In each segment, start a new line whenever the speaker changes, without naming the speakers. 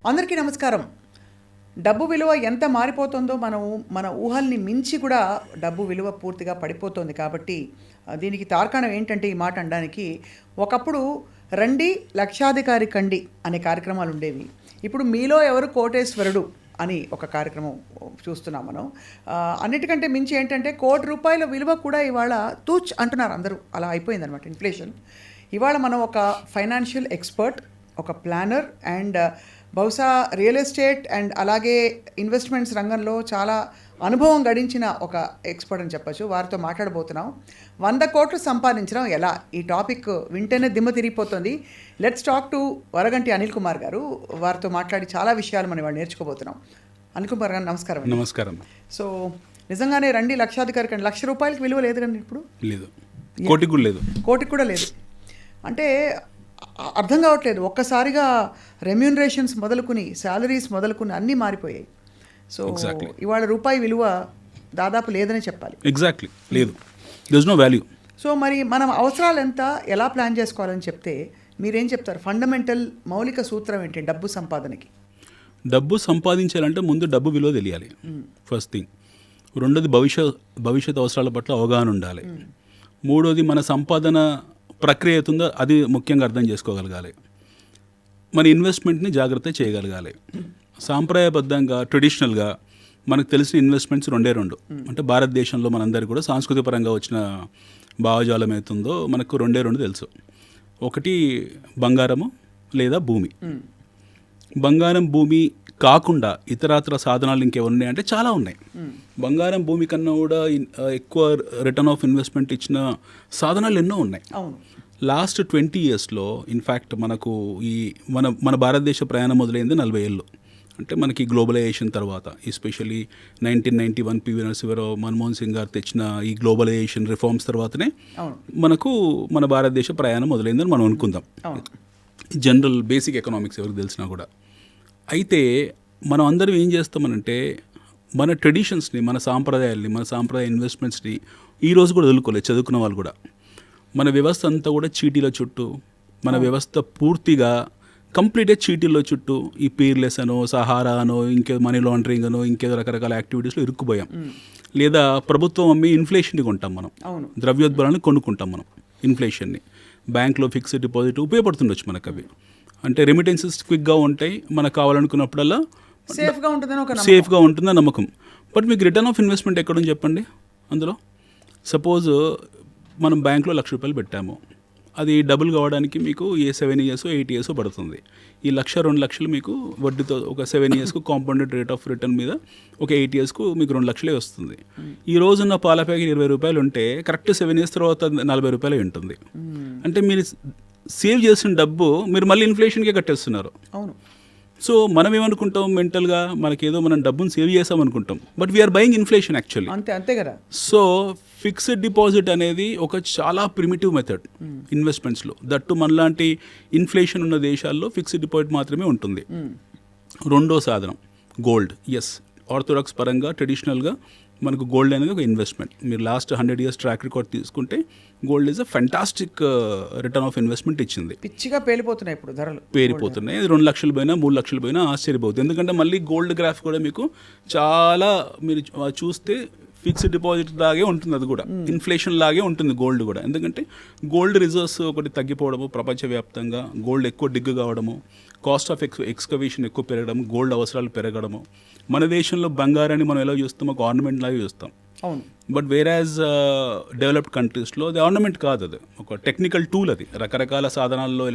అందరికీ నమస్కారం. డబ్బు విలువ ఎంత మారిపోతుందో మన ఊహల్ని మించి కూడా డబ్బు విలువ పూర్తిగా పడిపోతుంది. కాబట్టి దీనికి తార్కాణం ఏంటంటే, ఈ మాట అనడానికి, ఒకప్పుడు రండి లక్షాధికారి కండి అనే కార్యక్రమాలు ఉండేవి. ఇప్పుడు మీలో ఎవరు కోటేశ్వరుడు అని ఒక కార్యక్రమం చూస్తున్నాం మనం. అన్నిటికంటే మించి ఏంటంటే, ₹1,00,00,000 విలువ కూడా ఇవాళ తూచ్ అంటున్నారు అందరూ. అలా అయిపోయిందనమాట ఇన్ఫ్లేషన్. ఇవాళ మనం ఒక ఫైనాన్షియల్ ఎక్స్పర్ట్, ఒక ప్లానర్ అండ్ బహుశా రియల్ ఎస్టేట్ అండ్ అలాగే ఇన్వెస్ట్మెంట్స్ రంగంలో చాలా అనుభవం గడించిన ఒక ఎక్స్పర్ట్ అని చెప్పచ్చు. వారితో మాట్లాడబోతున్నాం. 100 కోట్లు సంపాదించడం ఎలా? ఈ టాపిక్ వింటేనే దిమ్మ తిరిగిపోతుంది. Let's talk to Varaganti Anil Kumar garu. వారితో మాట్లాడి చాలా విషయాలు మనం వాళ్ళు నేర్చుకోబోతున్నాం. అనిల్ కుమార్ గారు నమస్కారం.
నమస్కారం.
సో నిజంగానే రండి లక్షాధికారి కండి, ₹1,00,000 విలువ లేదు కండి ఇప్పుడు.
లేదు, కోటికి కూడా లేదు.
కోటికి కూడా లేదు అంటే అర్థం కావట్లేదు. ఒక్కసారిగా రెమ్యూనరేషన్స్ మొదలుకుని, శాలరీస్ మొదలుకుని అన్నీ మారిపోయాయి. సో ఇవాళ రూపాయి విలువ దాదాపు లేదని చెప్పాలి.
ఎగ్జాక్ట్లీ లేదు, there is no value.
So మరి మనం అవసరాలు ఎంత, ఎలా ప్లాన్ చేసుకోవాలని చెప్తే మీరేం చెప్తారు? ఫండమెంటల్ మౌలిక సూత్రం ఏంటి డబ్బు సంపాదనకి?
డబ్బు సంపాదించాలంటే ముందు డబ్బు విలువ తెలియాలి, ఫస్ట్ థింగ్. రెండోది భవిష్యత్ అవసరాల పట్ల అవగాహన ఉండాలి. మూడోది మన సంపాదన ప్రక్రియ అవుతుందో అది ముఖ్యంగా అర్థం చేసుకోగలగాలి. మన ఇన్వెస్ట్మెంట్ని జాగ్రత్త చేయగలగాలి. సాంప్రదాయబద్ధంగా ట్రెడిషనల్గా మనకు తెలిసిన ఇన్వెస్ట్మెంట్స్ రెండు. అంటే భారతదేశంలో మనందరికీ కూడా సాంస్కృతిక పరంగా వచ్చిన భావజాలం అవుతుందో మనకు రెండు తెలుసు. ఒకటి బంగారము లేదా భూమి. బంగారం భూమి కాకుండా ఇతరాతర సాధనాలు ఇంకేమున్నాయి అంటే చాలా ఉన్నాయి. బంగారం భూమి కన్నా కూడా ఎక్కువ రిటర్న్ ఆఫ్ ఇన్వెస్ట్మెంట్ ఇచ్చిన సాధనాలు ఎన్నో ఉన్నాయి. లాస్ట్ 20 yearsలో ఇన్ఫ్యాక్ట్ మనకు ఈ మన భారతదేశ ప్రయాణం మొదలైంది 40 ఏళ్ళు. అంటే మనకి గ్లోబలైజేషన్ తర్వాత, ఎస్పెషల్లీ 1991 పివి నరసింహారావు, మన్మోహన్ సింగ్ గారు తెచ్చిన ఈ గ్లోబలైజేషన్ రిఫార్మ్స్ తర్వాతనే మనకు మన భారతదేశ ప్రయాణం మొదలైందని మనం అనుకుందాం. జనరల్ బేసిక్ ఎకనామిక్స్ ఎవరికి తెలిసినా కూడా. అయితే మనం అందరం ఏం చేస్తామనంటే, మన ట్రెడిషన్స్ని, మన సాంప్రదాయాల్ని, మన సాంప్రదాయ ఇన్వెస్ట్మెంట్స్ని ఈరోజు కూడా వదులుకోలేదు చదువుకున్న వాళ్ళు కూడా. మన వ్యవస్థ అంతా కూడా చీటీల చుట్టూ, మన వ్యవస్థ పూర్తిగా కంప్లీట్గా చీటీల్లో చుట్టూ, ఈ పీర్లెస్ అనో, సహారా అనో, ఇంకేదో మనీ లాండరింగ్ అనో, ఇంకేదో రకరకాల యాక్టివిటీస్లో ఇరుక్కుపోయాం. లేదా ప్రభుత్వం అమ్మి ఇన్ఫ్లేషన్ని కొంటాం మనం, ద్రవ్యోద్బలాన్ని కొనుక్కుంటాం మనం ఇన్ఫ్లేషన్ని. బ్యాంక్లో ఫిక్స్డ్ డిపాజిట్ ఉపయోగపడుతుండొచ్చు మనకు. అవి అంటే రెమిటెన్సెస్ క్విక్గా ఉంటాయి, మనకు కావాలనుకున్నప్పుడల్లా సేఫ్గా ఉంటుందని నమ్మకం. బట్ మీకు రిటర్న్ ఆఫ్ ఇన్వెస్ట్మెంట్ ఎక్కడుంది చెప్పండి అందులో? సపోజ్ మనం బ్యాంక్లో ₹1,00,000 పెట్టాము, అది డబుల్ కావడానికి మీకు 7 years 8 years పడుతుంది. ఈ 1,00,000-2,00,000 మీకు వడ్డీతో ఒక 7 yearsకు కాంపౌండెడ్ రేట్ ఆఫ్ రిటర్న్ మీద ఒక 8 yearsకు మీకు ₹2,00,000 వస్తుంది. ఈ రోజున్న పాల ప్యాకెట్ ₹20 ఉంటే కరెక్ట్ 7 years తర్వాత ₹40 ఉంటుంది. అంటే మీరు సేవ్ చేసిన డబ్బు మీరు మళ్ళీ ఇన్ఫ్లేషన్కే కట్టేస్తున్నారు.
అవును.
సో మనం ఏమనుకుంటాం, మెంటల్గా మనకేదో మనం డబ్బును సేవ్ చేసాం అనుకుంటాం, but we're buying inflation actually.
అంతే కదా.
సో ఫిక్స్డ్ డిపాజిట్ అనేది ఒక చాలా ప్రిమిటివ్ మెథడ్ ఇన్వెస్ట్మెంట్స్లో. దట్టు మనలాంటి ఇన్ఫ్లేషన్ ఉన్న దేశాల్లో ఫిక్స్డ్ డిపాజిట్ మాత్రమే ఉంటుంది. రెండో సాధనం గోల్డ్. ఎస్, ఆర్థోడాక్స్ పరంగా ట్రెడిషనల్గా మనకు గోల్డ్ అనేది ఒక ఇన్వెస్ట్మెంట్. మీరు లాస్ట్ 100 years ట్రాక్ రికార్డ్ తీసుకుంటే gold is a fantastic return of investment ఇచ్చింది.
పిచ్చిగా పేలిపోతున్నాయి ఇప్పుడు ధరలు,
పేరిపోతున్నాయి. 2,00,000 పోయినా 3,00,000 పోయినా ఆశ్చర్యపోతుంది. ఎందుకంటే మళ్ళీ గోల్డ్ గ్రాఫ్ కూడా మీకు చాలా, మీరు చూస్తే ఫిక్స్డ్ డిపాజిట్ లాగే ఉంటుంది, అది కూడా ఇన్ఫ్లేషన్ లాగే ఉంటుంది గోల్డ్ కూడా. ఎందుకంటే గోల్డ్ రిజర్వ్స్ ఒకటి తగ్గిపోవడము, ప్రపంచవ్యాప్తంగా గోల్డ్ ఎక్కువ డిగ్గు కావడము, కాస్ట్ ఆఫ్ ఎక్స్కవేషన్ ఎక్కువ పెరగడం, గోల్డ్ అవసరాలు పెరగడము. మన దేశంలో బంగారాన్ని మనం ఎలా చూస్తాం, ఒక ఆర్నమెంట్ లాగా చూస్తాం.
అవును.
బట్ వేరాజ్ డెవలప్డ్ కంట్రీస్లో అది ఆర్నమెంట్ కాదు, అది ఒక టెక్నికల్ టూల్. అది రకరకాల సాధనాల్లో,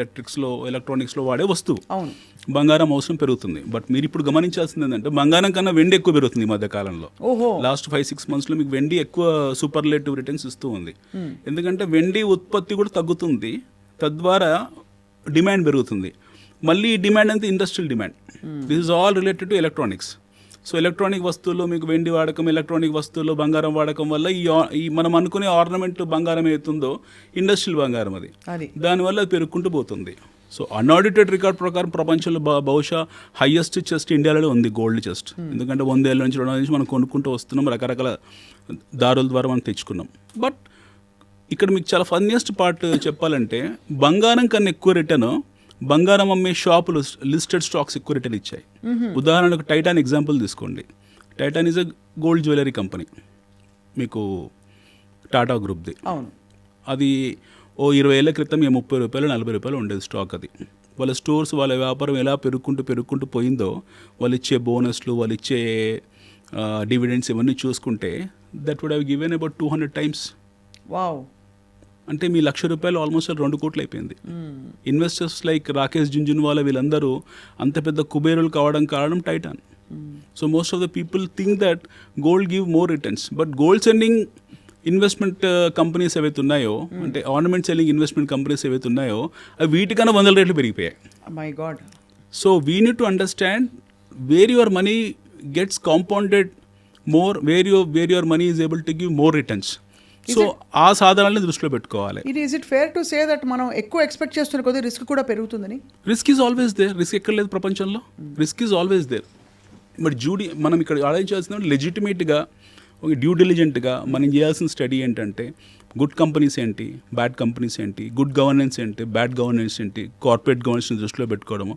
ఎలక్ట్రానిక్స్లో వాడే వస్తువు.
అవును.
బంగారం అవసరం పెరుగుతుంది. బట్ మీరు ఇప్పుడు గమనించాల్సింది ఏంటంటే, బంగారం కన్నా వెండి ఎక్కువ పెరుగుతుంది ఈ మధ్య కాలంలో. లాస్ట్ 5-6 monthsలో మీకు వెండి ఎక్కువ సూపర్లేటివ్ రిటర్న్స్ ఇస్తూ ఉంది. ఎందుకంటే వెండి ఉత్పత్తి కూడా తగ్గుతుంది, తద్వారా డిమాండ్ పెరుగుతుంది. మళ్ళీ ఈ డిమాండ్ అంతా industrial demand. This is all related to electronics. So electronic వస్తువుల్లో మీకు వెండి వాడకం, ఎలక్ట్రానిక్ వస్తువుల్లో బంగారం వాడకం వల్ల ఈ మనం అనుకునే ఆర్నమెంట్ బంగారం ఏతుందో ఇండస్ట్రియల్ బంగారం, అది దానివల్ల అది పెరుగుకుంటూ పోతుంది. సో అన్ఆడిటెడ్ రికార్డ్ ప్రకారం ప్రపంచంలో బహుశా హైయెస్ట్ చెస్ట్ ఇండియాలో ఉంది, గోల్డ్ చెస్ట్. ఎందుకంటే 100 ఏళ్ళ నుంచి 200 నుంచి మనం కొనుక్కుంటూ వస్తున్నాం, రకరకాల దారుల ద్వారా మనం తెచ్చుకున్నాం. బట్ ఇక్కడ మీకు చాలా ఫన్నీయెస్ట్ పార్ట్ చెప్పాలంటే బంగారం కన్నా ఎక్కువ రిటర్న్ బంగారం అమ్మే షాపులు లిస్టెడ్ స్టాక్స్ ఎక్కువ రిటర్న్ ఇచ్చాయి. ఉదాహరణకు టైటాన్ ఎగ్జాంపుల్ తీసుకోండి. Titan is a gold jewellery company, మీకు టాటా గ్రూప్ది.
అవును.
అది ఓ 20 ఏళ్ల క్రితం 30 రూపాయలు 40 రూపాయలు ఉండేది స్టాక్. అది వాళ్ళ స్టోర్స్ వాళ్ళ వ్యాపారం ఎలా పెరుగుకుంటూ పోయిందో, వాళ్ళు ఇచ్చే బోనస్లు, వాళ్ళు ఇచ్చే డివిడెండ్స్ ఇవన్నీ చూసుకుంటే that would have given about 200 times.
Wow.
అంటే మీ ₹1,00,000 ఆల్మోస్ట్ 2 కోట్లు అయిపోయింది. ఇన్వెస్టర్స్ లైక్ రాకేష్ జుంజున్వాలా వీళ్ళందరూ అంత పెద్ద కుబేరులు కావడం కారణం Titan. So most of the people think that gold give more returns, but gold sending investment companies ఏవైతే ఉన్నాయో, అంటే ఆర్నమెంట్ సెల్లింగ్ ఇన్వెస్ట్మెంట్ కంపెనీస్ ఏవైతే ఉన్నాయో, అవి వీటికన్నా 100 రెట్లు పెరిగిపోయాయి.
My god.
So we need to understand where your money gets compounded more, where your money is able to give more returns. So ఆ సాధనాలని దృష్టిలో పెట్టుకోవాలి.
Is it fair to say that మనం ఎక్కువ ఎక్స్పెక్ట్ చేస్తున్న కొద్దీ రిస్క్ కూడా పెరుగుతుందని?
Risk is always there. Risk ఎక్కడ లేదు ప్రపంచంలో. Risk is always there. But మనం ఇక్కడ ఆలోచించాల్సిన లెజిటిమేట్గా, ఒక డ్యూ డిలిజెంట్గా మనం చేయాల్సిన స్టడీ ఏంటంటే గుడ్ కంపెనీస్ ఏంటి, బ్యాడ్ కంపెనీస్ ఏంటి, గుడ్ గవర్నెన్స్ ఏంటి, బ్యాడ్ గవర్నెన్స్ ఏంటి, కార్పొరేట్ గవర్నెన్స్ని దృష్టిలో పెట్టుకోవడము,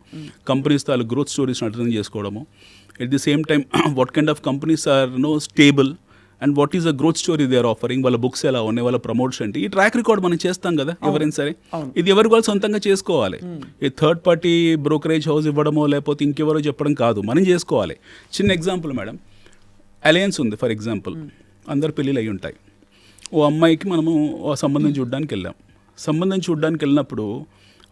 కంపెనీస్ తాలూ గ్రోత్ స్టోరీస్ని అర్థం చేసుకోవడము, at the same time what kind of companies are stable and what is a growth story they are offering, వాళ్ళ బుక్స్ ఎలా ఉన్నాయి, వాళ్ళ ప్రమోట్స్ ఏంటి, ఈ ట్రాక్ రికార్డ్ మనం చేస్తాం కదా ఎవరైనా సరే. ఇది ఎవరు కూడా సొంతంగా చేసుకోవాలి. ఈ థర్డ్ పార్టీ బ్రోకరేజ్ హౌస్ ఇవ్వడమో లేకపోతే ఇంకెవరో చెప్పడం కాదు, మనం చేసుకోవాలి. చిన్న ఎగ్జాంపుల్ మేడం, అలయన్స్ ఉంది ఫర్ ఎగ్జాంపుల్. అందరు పెళ్ళిళ్ళు అయి ఉంటాయి. ఓ అమ్మాయికి మనము సంబంధం చూడడానికి వెళ్ళినప్పుడు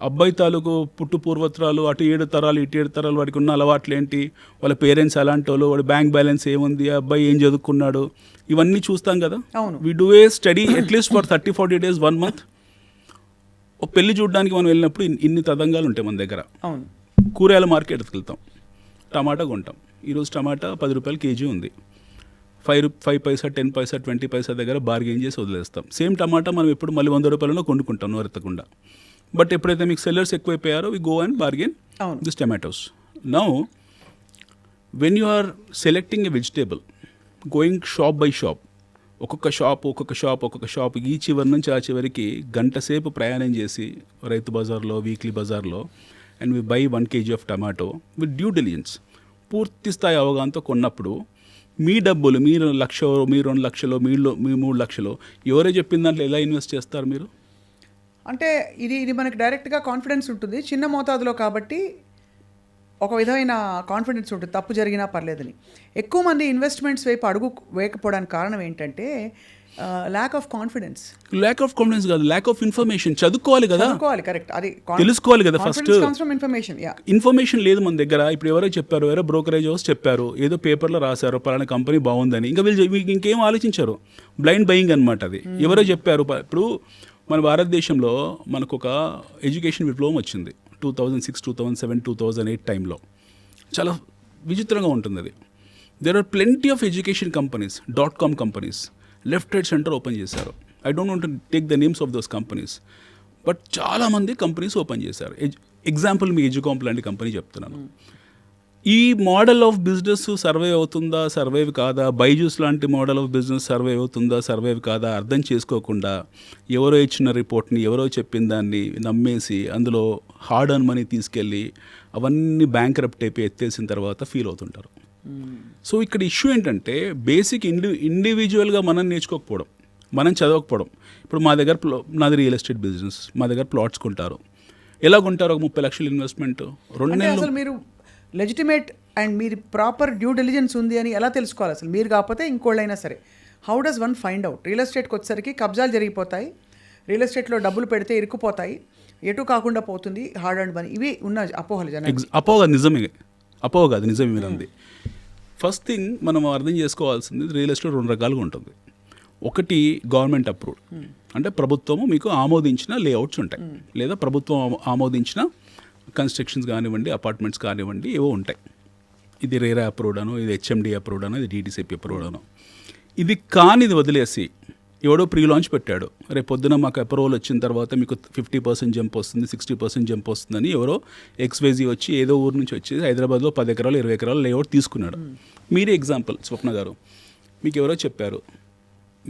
అబ్బాయి తాలూకు పుట్టు పూర్వత్రాలు, అటు 7 తరాలు ఇటు 7 తరాలు, వాడికి ఉన్న అలవాట్లు ఏంటి, వాళ్ళ పేరెంట్స్ అలాంటి వాళ్ళు, వాడి బ్యాంక్ బ్యాలెన్స్ ఏముంది, ఆ అబ్బాయి ఏం చదువుకున్నాడు, ఇవన్నీ చూస్తాం కదా. We do a study at least for 30-40 days 1 month. ఒక పెళ్లి చూడడానికి మనం వెళ్ళినప్పుడు ఇన్ని తదంగాలు ఉంటాయి మన దగ్గర. కూరగాయల మార్కెట్కి వెళ్తాం, టమాటా కొంటాం. ఈరోజు టమాటా 10 రూపాయలు కేజీ ఉంది. 5 పైసా 10 పైసా 20 పైసా దగ్గర బార్గెయిన్ చేసి వదిలేస్తాం. సేమ్ టమాటా మనం ఎప్పుడు మళ్ళీ 100 రూపాయలలో కొనుక్కుంటాం నోరెత్తకుండా. బట్ ఎప్పుడైతే మీకు సెల్లర్స్ ఎక్కువైపోయారో we go and bargain this tomatoes. Now when you are selecting a vegetable, going shop by shop, ఒక్కొక్క షాప్ ఈ చివరి నుంచి ఆ చివరికి గంట సేపు ప్రయాణం చేసి రైతు బజార్లో, వీక్లీ బజార్లో, and we buy 1 kg of tomato with due diligence, పూర్తి స్థాయి అవగాహనతో కొన్నప్పుడు మీ డబ్బులు, మీరు 1,00,000, మీరు 2 లక్షలు, మీ 3 లక్షలు, ఎవరో చెప్పిన దాంట్లో ఎలా ఇన్వెస్ట్ చేస్తారు మీరు?
అంటే ఇది మనకి డైరెక్ట్గా కాన్ఫిడెన్స్ ఉంటుంది, చిన్న మోతాదులో కాబట్టి ఒక విధమైన కాన్ఫిడెన్స్ ఉంటుంది, తప్పు జరిగినా పర్లేదని. ఎక్కువ మంది ఇన్వెస్ట్మెంట్స్ వైపు అడుగు వేయకపోవడానికి కారణం ఏంటంటే ల్యాక్ ఆఫ్ కాన్ఫిడెన్స్
కాదు, ల్యాక్ ఆఫ్ ఇన్ఫర్మేషన్. చదువుకోవాలి కదా,
కరెక్ట్, అది
తెలుసుకోవాలి కదా. ఫస్ట్
ఇన్ఫర్మేషన్
లేదు మన దగ్గర. ఇప్పుడు ఎవరో చెప్పారు, ఎవరో బ్రోకరేజ్ హౌస్ చెప్పారు, ఏదో పేపర్లో రాశారు పలానా కంపెనీ బాగుందని, ఇంకా వీళ్ళు ఇంకేం ఆలోచించారు, బ్లైండ్ బయింగ్ అనమాట అది. ఎవరో చెప్పారు. ఇప్పుడు మన భారతదేశంలో మనకు ఒక ఎడ్యుకేషన్ విప్లవం వచ్చింది 2006, 2007, 2008 టైంలో. చాలా విచిత్రంగా ఉంటుంది అది. There are plenty of education companies, .com companies left right centre open చేశారు. I don't want to take the names of those companies, but చాలామంది కంపెనీస్ ఓపెన్ చేశారు. ఎగ్జాంపుల్ మీ ఎడ్యుకాంప్ లాంటి కంపెనీ చెప్తున్నాను. ఈ మోడల్ ఆఫ్ బిజినెస్ సర్వైవ్ అవుతుందా, survive కాదా, బైజూస్ లాంటి మోడల్ ఆఫ్ బిజినెస్ సర్వైవ్ అవుతుందా, సర్వైవ్ కాదా అర్థం చేసుకోకుండా ఎవరో ఇచ్చిన రిపోర్ట్ని, ఎవరో చెప్పిన దాన్ని నమ్మేసి అందులో హార్డ్ అర్న్ మనీ తీసుకెళ్ళి అవన్నీ బ్యాంక్రప్ట్ అయిపోయి ఎత్తేసిన తర్వాత ఫీల్ అవుతుంటారు. సో ఇక్కడ ఇష్యూ ఏంటంటే బేసిక్ ఇండివిజువల్గా మనం నేర్చుకోకపోవడం, మనం చదవకపోవడం. ఇప్పుడు నాది రియల్ ఎస్టేట్ బిజినెస్, మా దగ్గర ప్లాట్స్ కొంటారు. ఎలా కొంటారు? ఒక 30 లక్షలు ఇన్వెస్ట్మెంట్, 2 నెలలు.
మీరు లెజిటిమేట్ అండ్ మీరు ప్రాపర్ డ్యూ డిలిజెన్స్ ఉంది అని ఎలా తెలుసుకోవాలి? అసలు మీరు కాకపోతే ఇంకోళ్ళైనా సరే, how does one find out? Real ఎస్టేట్కి వచ్చేసరికి కబ్జాలు జరిగిపోతాయి, రియల్ ఎస్టేట్లో డబ్బులు పెడితే ఇరుక్కుపోతాయి, ఎటు కాకుండా పోతుంది, హార్డ్ అండ్ మనీ, ఇవి ఉన్న అపోహలు జనాలు.
అపోహ కాదు, నిజమే మీరు అంది. ఫస్ట్ థింగ్ మనం అర్థం చేసుకోవాల్సింది, రియల్ ఎస్టేట్ 2 రకాలుగా ఉంటుంది. ఒకటి గవర్నమెంట్ అప్రూవ్డ్, అంటే ప్రభుత్వము మీకు ఆమోదించిన లేఅవుట్స్ ఉంటాయి, లేదా ప్రభుత్వం ఆమోదించిన కన్స్ట్రక్షన్స్ కానివ్వండి, అపార్ట్మెంట్స్ కానివ్వండి, ఏవో ఉంటాయి. ఇది రేరా అప్రూవ్డ్ అనో, ఇది HMD అప్రూవ్డ్ అనో, ఇది DTCP అప్రూవ్డ్ అనో. ఇది కానిది వదిలేసి ఎవడో ప్రీ లాంచ్ పెట్టాడు, రేపు పొద్దున మాకు అప్రూవల్ వచ్చిన తర్వాత మీకు 50% జంప్ వస్తుంది, 60% జంప్ వస్తుందని ఎవరో XYZ వచ్చి ఏదో ఊరు నుంచి వచ్చి హైదరాబాద్లో 10 ఎకరాలు 20 ఎకరాలు లేఅవుట్ తీసుకున్నాడు. మీరే ఎగ్జాంపుల్, స్వప్న గారు, మీకు ఎవరో చెప్పారు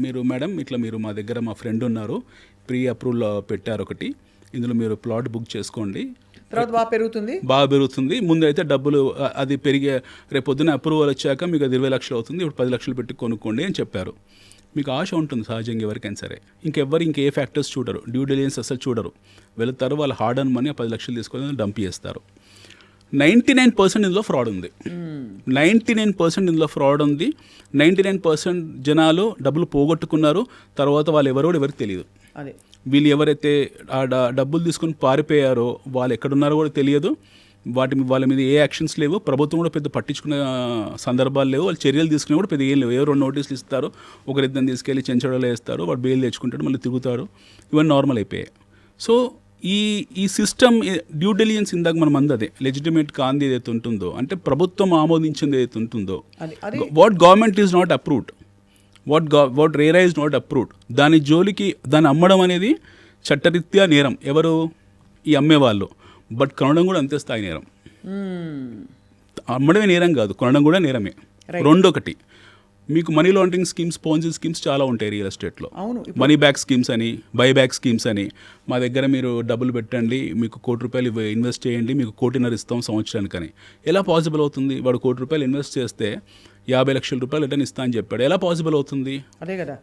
మీరు మేడం ఇట్లా మీరు మా దగ్గర మా ఫ్రెండ్ ఉన్నారు, ప్రీ అప్రూవల్ పెట్టారు ఒకటి, ఇందులో మీరు ప్లాట్ బుక్ చేసుకోండి,
తర్వాత బాగా
పెరుగుతుంది. ముందు అయితే డబ్బులు అది పెరిగే, రేపు పొద్దున్న అప్రూవల్ వచ్చాక మీకు అది 20 లక్షలు అవుతుంది, ఇప్పుడు 10 లక్షలు పెట్టి కొనుక్కోండి అని చెప్పారు. మీకు ఆశ ఉంటుంది సహజంగా ఎవరికైనా సరే. ఇంకే ఫ్యాక్టర్స్ చూడరు, డ్యూ డిలిజెన్స్ అసలు చూడరు, వెళుతారు, వాళ్ళు హార్డ్ అన్ మనీ 10 లక్షలు తీసుకొని డంప్ చేస్తారు. 99% ఇందులో ఫ్రాడ్ ఉంది. 99% ఇందులో ఫ్రాడ్ ఉంది. 99% జనాలు డబ్బులు పోగొట్టుకున్నారు. తర్వాత వాళ్ళు ఎవరికి తెలియదు.
అదే
వీళ్ళు ఎవరైతే ఆ డబ్బులు తీసుకొని పారిపోయారో వాళ్ళు ఎక్కడున్నారో కూడా తెలియదు. వాళ్ళ మీద ఏ యాక్షన్స్ లేవు, ప్రభుత్వం కూడా పెద్ద పట్టించుకునే సందర్భాలు లేవు, వాళ్ళు చర్యలు తీసుకునే కూడా పెద్ద ఏం లేవు. ఎవరో నోటీసులు ఇస్తారు, ఒకరిద్దరిని తీసుకెళ్ళి చెంచడలో వేస్తారు, వాడు బెయిల్ తెచ్చుకుంటాడు, మళ్ళీ తిరుగుతాడు, ఇవన్నీ నార్మల్ అయిపోయాయి. సో ఈ సిస్టమ్ డ్యూ డిలిజెన్స్ ఇందాక మనం అందదే లెజిటిమేట్ కాంది ఏదైతే ఉంటుందో, అంటే ప్రభుత్వం ఆమోదించింది ఏదైతే ఉంటుందో, what government is not approved, what RERA is not approved, దాని జోలికి దాన్ని అమ్మడం అనేది చట్టరీత్యా నేరం. ఎవరు? ఈ అమ్మేవాళ్ళు. బట్ కొనడం కూడా అంతే స్థాయి నేరం. అమ్మడమే నేరం కాదు, కొనడం కూడా నేరమే. రెండొకటి, మీకు మనీ లాండరింగ్ స్కీమ్స్, పోన్జీ స్కీమ్స్ చాలా ఉంటాయి రియల్ ఎస్టేట్లో. మనీ బ్యాక్ స్కీమ్స్ అని, బై బ్యాక్ స్కీమ్స్ అని, మా దగ్గర మీరు డబ్బులు పెట్టండి, మీకు ₹1,00,00,000 ఇన్వెస్ట్ చేయండి, మీకు ₹1,50,00,000 ఇస్తాం సంవత్సరానికని. ఎలా పాసిబుల్ అవుతుంది? వాడు ₹1,00,00,000 ఇన్వెస్ట్ చేస్తే ₹50 లక్షలు రిటర్న్ ఇస్తా అని చెప్పాడు. ఎలా పాసిబుల్ అవుతుంది?
అదే కదా.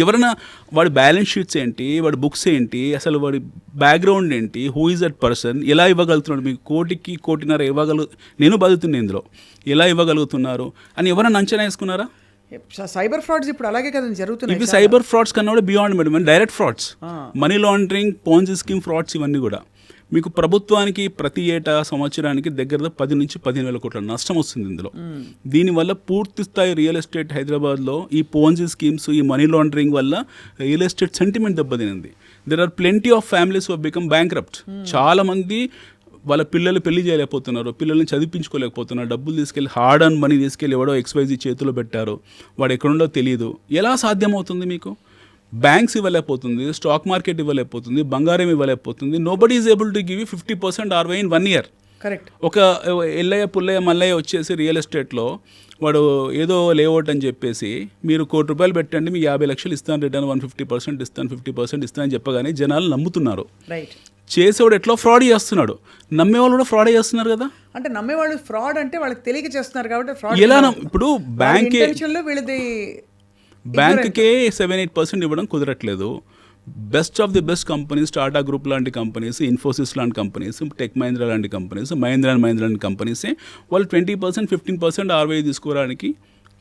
ఎవరైనా వాడి బ్యాలెన్స్ షీట్స్ ఏంటి, వాడి బుక్స్ ఏంటి, అసలు వాడి బ్యాక్గ్రౌండ్ ఏంటి, హూ ఈజ్ దట్ పర్సన్, ఎలా ఇవ్వగలుగుతున్నాడు, మీకు ₹1,00,00,000 నేను బతుకుతున్నా ఇందులో, ఎలా ఇవ్వగలుగుతున్నారు అని ఎవరైనా అంచనా వేసుకున్నారా?
సైబర్ ఫ్రాడ్స్ ఇప్పుడు అలాగే కదా జరుగుతున్నాయి.
ఇవి సైబర్ ఫ్రాడ్స్ కన్నా కూడా beyond madam, direct frauds, money laundering, Ponzi scheme frauds, ఇవన్నీ కూడా మీకు ప్రభుత్వానికి ప్రతి ఏటా సంవత్సరానికి దగ్గర 10 నుంచి 15,000 కోట్ల నష్టం వస్తుంది ఇందులో. దీనివల్ల పూర్తి స్థాయి రియల్ ఎస్టేట్ హైదరాబాద్లో ఈ పోన్జీ స్కీమ్స్, ఈ మనీ లాండరింగ్ వల్ల రియల్ ఎస్టేట్ సెంటిమెంట్ దెబ్బతినింది. There are plenty of families who become bankrupt. చాలా మంది వాళ్ళ పిల్లలు పెళ్లి చేయలేకపోతున్నారు, పిల్లల్ని చదివించుకోలేకపోతున్నారు, డబ్బులు తీసుకెళ్ళి హార్డ్ అండ్ మనీ తీసుకెళ్ళి ఎవడో XYZ చేతిలో పెట్టారు, వాడు ఎక్కడుండో తెలియదు. ఎలా సాధ్యమవుతుంది? మీకు బ్యాంక్స్ ఇవ్వలేకపోతుంది, స్టాక్ మార్కెట్ ఇవ్వలేకపోతుంది, బంగారం ఇవ్వలేకపోతుంది. Nobody is able to give 50% ROI in 1 year.
Correct.
ఒక ఎల్లయ్య పుల్లయ్య మల్లయ్య వచ్చేసి రియల్ ఎస్టేట్లో వాడు ఏదో లేఅవుట్ అని చెప్పేసి మీరు ₹1,00,00,000 పెట్టండి, మీ 50 లక్షలు ఇస్తాను, రిటర్న్ 150% ఇస్తాను, 50% ఇస్తాను అని చెప్పగానే జనాలు నమ్ముతున్నారు.
రైట్.
చేసేవాడు ఎట్లా ఫ్రాడ్ చేస్తున్నాడు, నమ్మేవాళ్ళు కూడా ఫ్రాడ్ చేస్తున్నారు కదా.
అంటే నమ్మేవాళ్ళు ఫ్రాడ్ అంటే వాళ్ళకి తెలియక చేస్తున్నారు కాబట్టి ఫ్రాడ్.
ఎలా ఇప్పుడు బ్యాంకే 7-8% ఇవ్వడం కుదరట్లేదు. Best of the best companies, Tata group లాంటి కంపెనీస్, ఇన్ఫోసిస్ లాంటి కంపెనీస్, టెక్ మహీంద్రా లాంటి కంపెనీస్, మహీంద్రా లాంటి కంపెనీసే వాళ్ళు 20%, 15% ROI తీసుకోవడానికి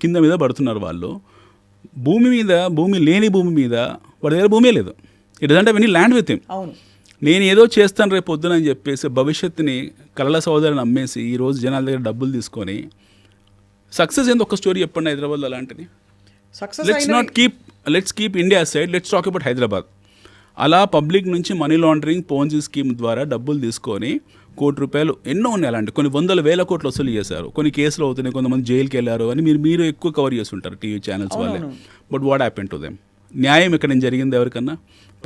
కింద మీద పడుతున్నారు. వాళ్ళు భూమి లేని భూమి మీద వాడి దగ్గర భూమే లేదు. It doesn't have any land with him.
అవును.
నేను ఏదో చేస్తాను రేపు పొద్దున అని చెప్పేసి భవిష్యత్తుని కలల సోదరుని అమ్మేసి ఈరోజు జనాల దగ్గర డబ్బులు తీసుకొని సక్సెస్ ఏంది? ఒక స్టోరీ చెప్పండి హైదరాబాద్లో అలాంటిది. Let's keep India side, let's talk about Hyderabad. అలా పబ్లిక్ నుంచి మనీ లాండరింగ్, పోన్జీ స్కీమ్ ద్వారా డబ్బులు తీసుకొని ₹1,00,00,000 ఎన్నో ఉన్నాయి అలాంటి, కొన్ని 100,000 కోట్లు వసూలు చేశారు, కొన్ని కేసులు అవుతున్నాయి, కొంతమంది జైలుకి వెళ్ళారు అని మీరు ఎక్కువ కవర్ చేస్తుంటారు టీవీ ఛానల్స్ వాళ్ళే. But what happen to them? న్యాయం ఇక్కడ జరిగింది ఎవరికన్నా?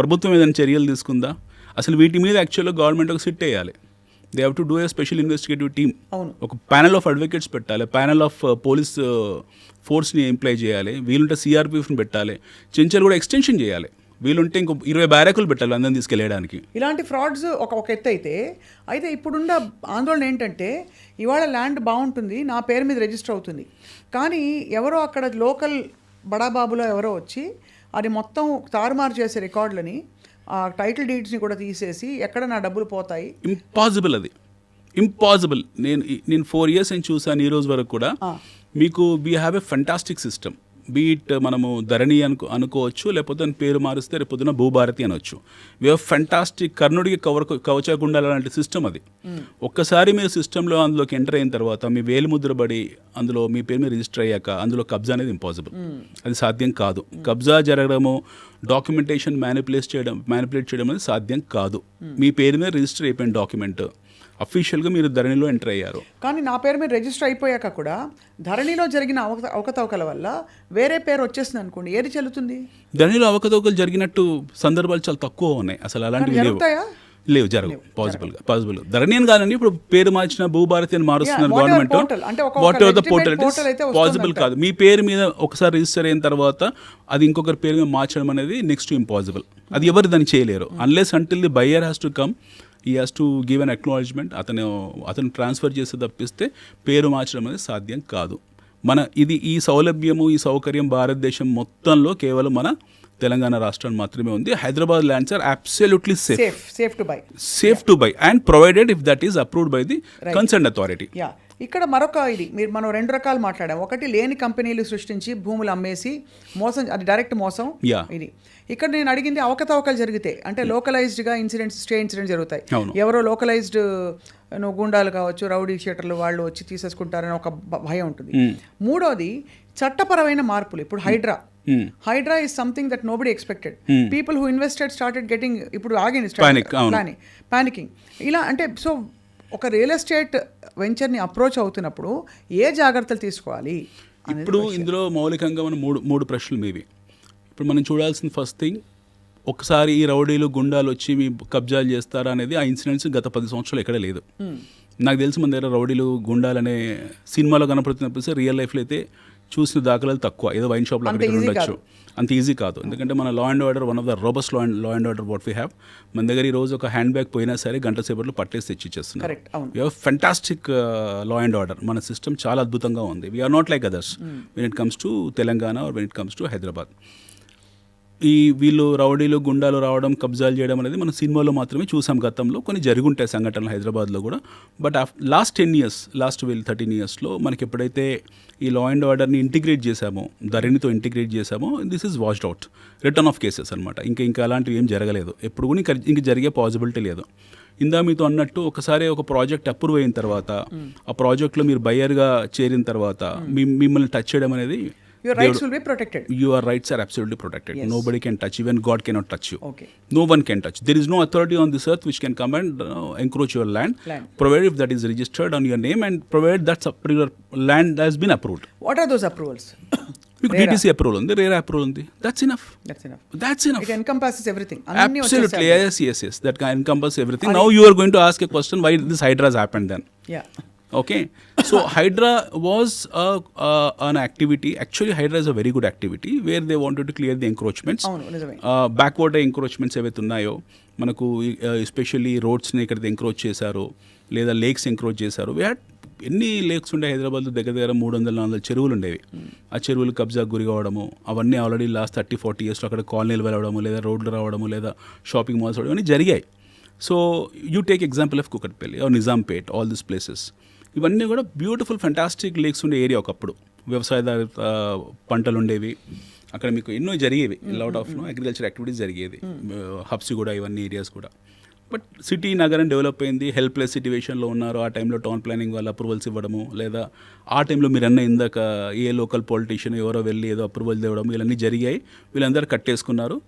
ప్రభుత్వం ఏదైనా చర్యలు తీసుకుందా? అసలు వీటి మీద యాక్చువల్గా గవర్నమెంట్ ఒక సిట్ వేయాలి. They have to do a special investigative team. ఒక ప్యానల్ ఆఫ్ అడ్వకేట్స్ పెట్టాలి, ప్యానల్ ఆఫ్ పోలీస్ ఫోర్స్ని ఎంప్లాయ్ చేయాలి, వీలుంటే CRPFని పెట్టాలి, చెంచల్ కూడా ఎక్స్టెన్షన్ చేయాలి, వీలుంటే ఇంకో 20 బ్యారకులు పెట్టాలి అందరిని తీసుకెళ్ళడానికి.
ఇలాంటి ఫ్రాడ్స్ ఒక ఎత్తు అయితే ఇప్పుడున్న ఆందోళన ఏంటంటే ఇవాళ ల్యాండ్ బాగుంటుంది, నా పేరు మీద రిజిస్టర్ అవుతుంది, కానీ ఎవరో అక్కడ లోకల్ బడాబాబులో ఎవరో వచ్చి అది మొత్తం తారుమారు చేసే రికార్డులని, ఆ టైటిల్ డీడ్స్ని కూడా తీసేసి ఎక్కడ నా డబ్బులు పోతాయి.
ఇంపాసిబుల్, అది ఇంపాసిబుల్. నేను 4 years అని చూసాను ఈ రోజు వరకు కూడా. మీకు we have a fantastic system. Beat మనము ధరణి అనుకోవచ్చు, లేకపోతే దాని పేరు మారిస్తే రేపు పొద్దున భూభారతి అనొచ్చు. వీ హ్యావ్ ఫెంటాస్టిక్, కర్ణుడికి కవచకుండాల లాంటి సిస్టమ్ అది. ఒక్కసారి మీరు సిస్టంలో అందులోకి ఎంటర్ అయిన తర్వాత మీ వేలు ముద్రబడి అందులో మీ పేరు మీద రిజిస్టర్ అయ్యాక అందులో కబ్జా అనేది ఇంపాసిబుల్, అది సాధ్యం కాదు. కబ్జా జరగడము, డాక్యుమెంటేషన్ మ్యానిపులేట్ చేయడం అనేది సాధ్యం కాదు. మీ పేరు మీద రిజిస్టర్ అయిపోయిన డాక్యుమెంట్ అఫీషియల్గా మీరు ధరణిలో ఎంటర్ అయ్యారు.
కానీ నా పేరు మీద రిజిస్టర్ అయిపోయాక కూడా ధరణిలో జరిగిన అవకతవకల వల్ల వేరే పేరు వచ్చేసింది అనుకోండి, ఏది చెల్లుతుంది?
ధరణిలో అవకతవకలు జరిగినట్టు సందర్భాలు చాలా తక్కువ ఉన్నాయి, అసలు అలాంటివి లేవు. లేవు, జరగవు. పాసిబుల్ ధరణి అని కాదండి, ఇప్పుడు పేరు మార్చిన భూభారతి అని మారుస్తున్నారు government. Whatever the portal it is possible కాదు. మీ పేరు మీద ఒకసారి రిజిస్టర్ అయిన తర్వాత అది ఇంకొకరి పేరు మీద మార్చడం అనేది నెక్స్ట్ ఇంపాసిబుల్. అది ఎవరు దాన్ని చేయలేరు unless until the buyer has to come, he has to give an acknowledgement. అతను ట్రాన్స్ఫర్ చేస్తే తప్పిస్తే పేరు మార్చడం అనేది సాధ్యం కాదు. ఈ సౌలభ్యము, ఈ సౌకర్యం భారతదేశం మొత్తంలో కేవలం మన తెలంగాణ రాష్ట్రాన్ని మాత్రమే ఉంది. Hyderabad lands are absolutely safe to buy and provided if that is approved by the concern authority.
ఇక్కడ మరొక మనం 2 రకాలు మాట్లాడాం. ఒకటి లేని కంపెనీలు సృష్టించి భూములు అమ్మేసి మోసం, అది డైరెక్ట్ మోసం. ఇది ఇక్కడ నేను అడిగింది అవకతవకలు జరిగితే, అంటే లోకలైజ్డ్గా స్టే ఇన్సిడెంట్స్ జరుగుతాయి. ఎవరో లోకలైజ్డ్ గుండాలు కావచ్చు, రౌడీ షీటర్లు వాళ్ళు వచ్చి తీసేసుకుంటారని ఒక భయం ఉంటుంది. మూడోది చట్టపరమైన మార్పులు. ఇప్పుడు Hydraa is something that nobody expected. People who invested started getting, ఇప్పుడు ఆగింది పానికింగ్. ఇలా అంటే సో ఒక రియల్ ఎస్టేట్ వెంచర్ని అప్రోచ్ అవుతున్నప్పుడు ఏ జాగ్రత్తలు తీసుకోవాలి?
ఇప్పుడు ఇందులో మౌలికంగా మనం మూడు ప్రశ్నలు మేబీ. ఇప్పుడు మనం చూడాల్సిన ఫస్ట్ థింగ్, ఒకసారి ఈ రౌడీలు గుండాలు వచ్చి మీ కబ్జాలు చేస్తారా అనేది ఆ ఇన్సిడెంట్స్ గత 10 సంవత్సరాలు ఎక్కడ లేదు. నాకు తెలిసి మన దగ్గర రౌడీలు గుండాలనే సినిమాలో కనపడుతున్నప్పుడు రియల్ లైఫ్లో అయితే చూసిన దాఖలాలు తక్కువ. ఏదో వైన్ షాప్లో అక్కడ ఉండొచ్చు, అంత ఈజీ కాదు. ఎందుకంటే మన లా and order one of the robust law and order what we have. మన దగ్గర ఈ రోజు ఒక హ్యాండ్ బ్యాగ్ పోయినా సరే గంట సేపట్లో పట్టేసి తెచ్చిచ్చేస్తున్నారు. We have fantastic law and order. మన సిస్టమ్ చాలా అద్భుతంగా ఉంది. We are not like others when it comes to Telangana or when it comes to Hyderabad. వీళ్ళు రౌడీలు గుండాలు రావడం, కబ్జాలు చేయడం అనేది మన సినిమాలో మాత్రమే చూసాం. గతంలో కొన్ని జరుగుంటాయి సంఘటనలు హైదరాబాద్లో కూడా. బట్ లాస్ట్ 13 yearsలో మనకి ఎప్పుడైతే ఈ లా అండ్ ఆర్డర్ని ఇంటిగ్రేట్ చేశామో, ధరణితో ఇంటిగ్రేట్ చేశామో, this is washed out. Return of cases అనమాట. ఇంకా అలాంటివి ఏం జరగలేదు. ఎప్పుడు కూడా ఇంక జరిగే పాసిబిలిటీ లేదు. ఇందా మీతో అన్నట్టు ఒకసారి ఒక ప్రాజెక్ట్ అప్రూవ్ అయిన తర్వాత, ఆ ప్రాజెక్ట్లో మీరు బయ్యర్గా చేరిన తర్వాత మిమ్మల్ని టచ్ చేయడం అనేది,
your rights will be protected.
Your rights are absolutely protected. Yes. Nobody can touch you. Even God cannot touch you. Okay. No one can touch. There is no authority on this earth which can come and encroach your land. Provided if that is registered on your name and provided that particular land has been approved.
What are those approvals?
DTC approval undi, RERA approval undi. That's enough.
It encompasses everything.
Absolutely. Yes. That can encompass everything. Now you are going to ask a question, why this Hydra has happened then?
Yeah.
Okay, so Hydra was an activity. Actually, Hydra is a very good activity where they wanted to clear the encroachments. Backward encroachments ఏవైతే ఉన్నాయో మనకు, especially రోడ్స్ని ఎక్కడైతే encroach చేశారో లేదా lakes encroach చేశారో. We had ఎన్ని lakes ఉండే హైదరాబాద్లో, దగ్గర 300-400 చెరువులు ఉండేవి. ఆ చెరువులు కబ్జాకు గురి కావడము, అవన్నీ ఆల్రెడీ లాస్ట్ 30-40 yearsలో అక్కడ కాలనీలు వెళ్ళడము, లేదా రోడ్లు రావడము, లేదా షాపింగ్ మాల్స్ రావడం అన్నీ జరిగాయి. So you take example of Kukatpally or Nizampet, all this places. ఇవన్నీ కూడా బ్యూటిఫుల్ ఫెంటాస్టిక్ లేక్స్ ఉండే ఏరియా ఒకప్పుడు. వ్యవసాయదారిత పంటలు ఉండేవి అక్కడ, మీకు ఎన్నో జరిగేవి. లాట్ ఆఫ్ అగ్రికల్చర్ యాక్టివిటీస్ జరిగేది. హబ్స్ కూడా, ఇవన్నీ ఏరియాస్ కూడా. బట్ సిటీ నగరం డెవలప్ అయింది, హెల్ప్లెస్ సిట్యువేషన్లో ఉన్నారు. ఆ టైంలో టౌన్ ప్లానింగ్ వాళ్ళు అప్రూవల్స్ ఇవ్వడము, లేదా ఆ టైంలో మీరు ఇందాక ఏ లోకల్ పొలిటీషియన్ ఎవరో వెళ్ళి ఏదో అప్రూవల్ ఇవ్వడం, ఇవన్నీ జరిగాయి. వీళ్ళందరూ కట్టేసుకున్నారు,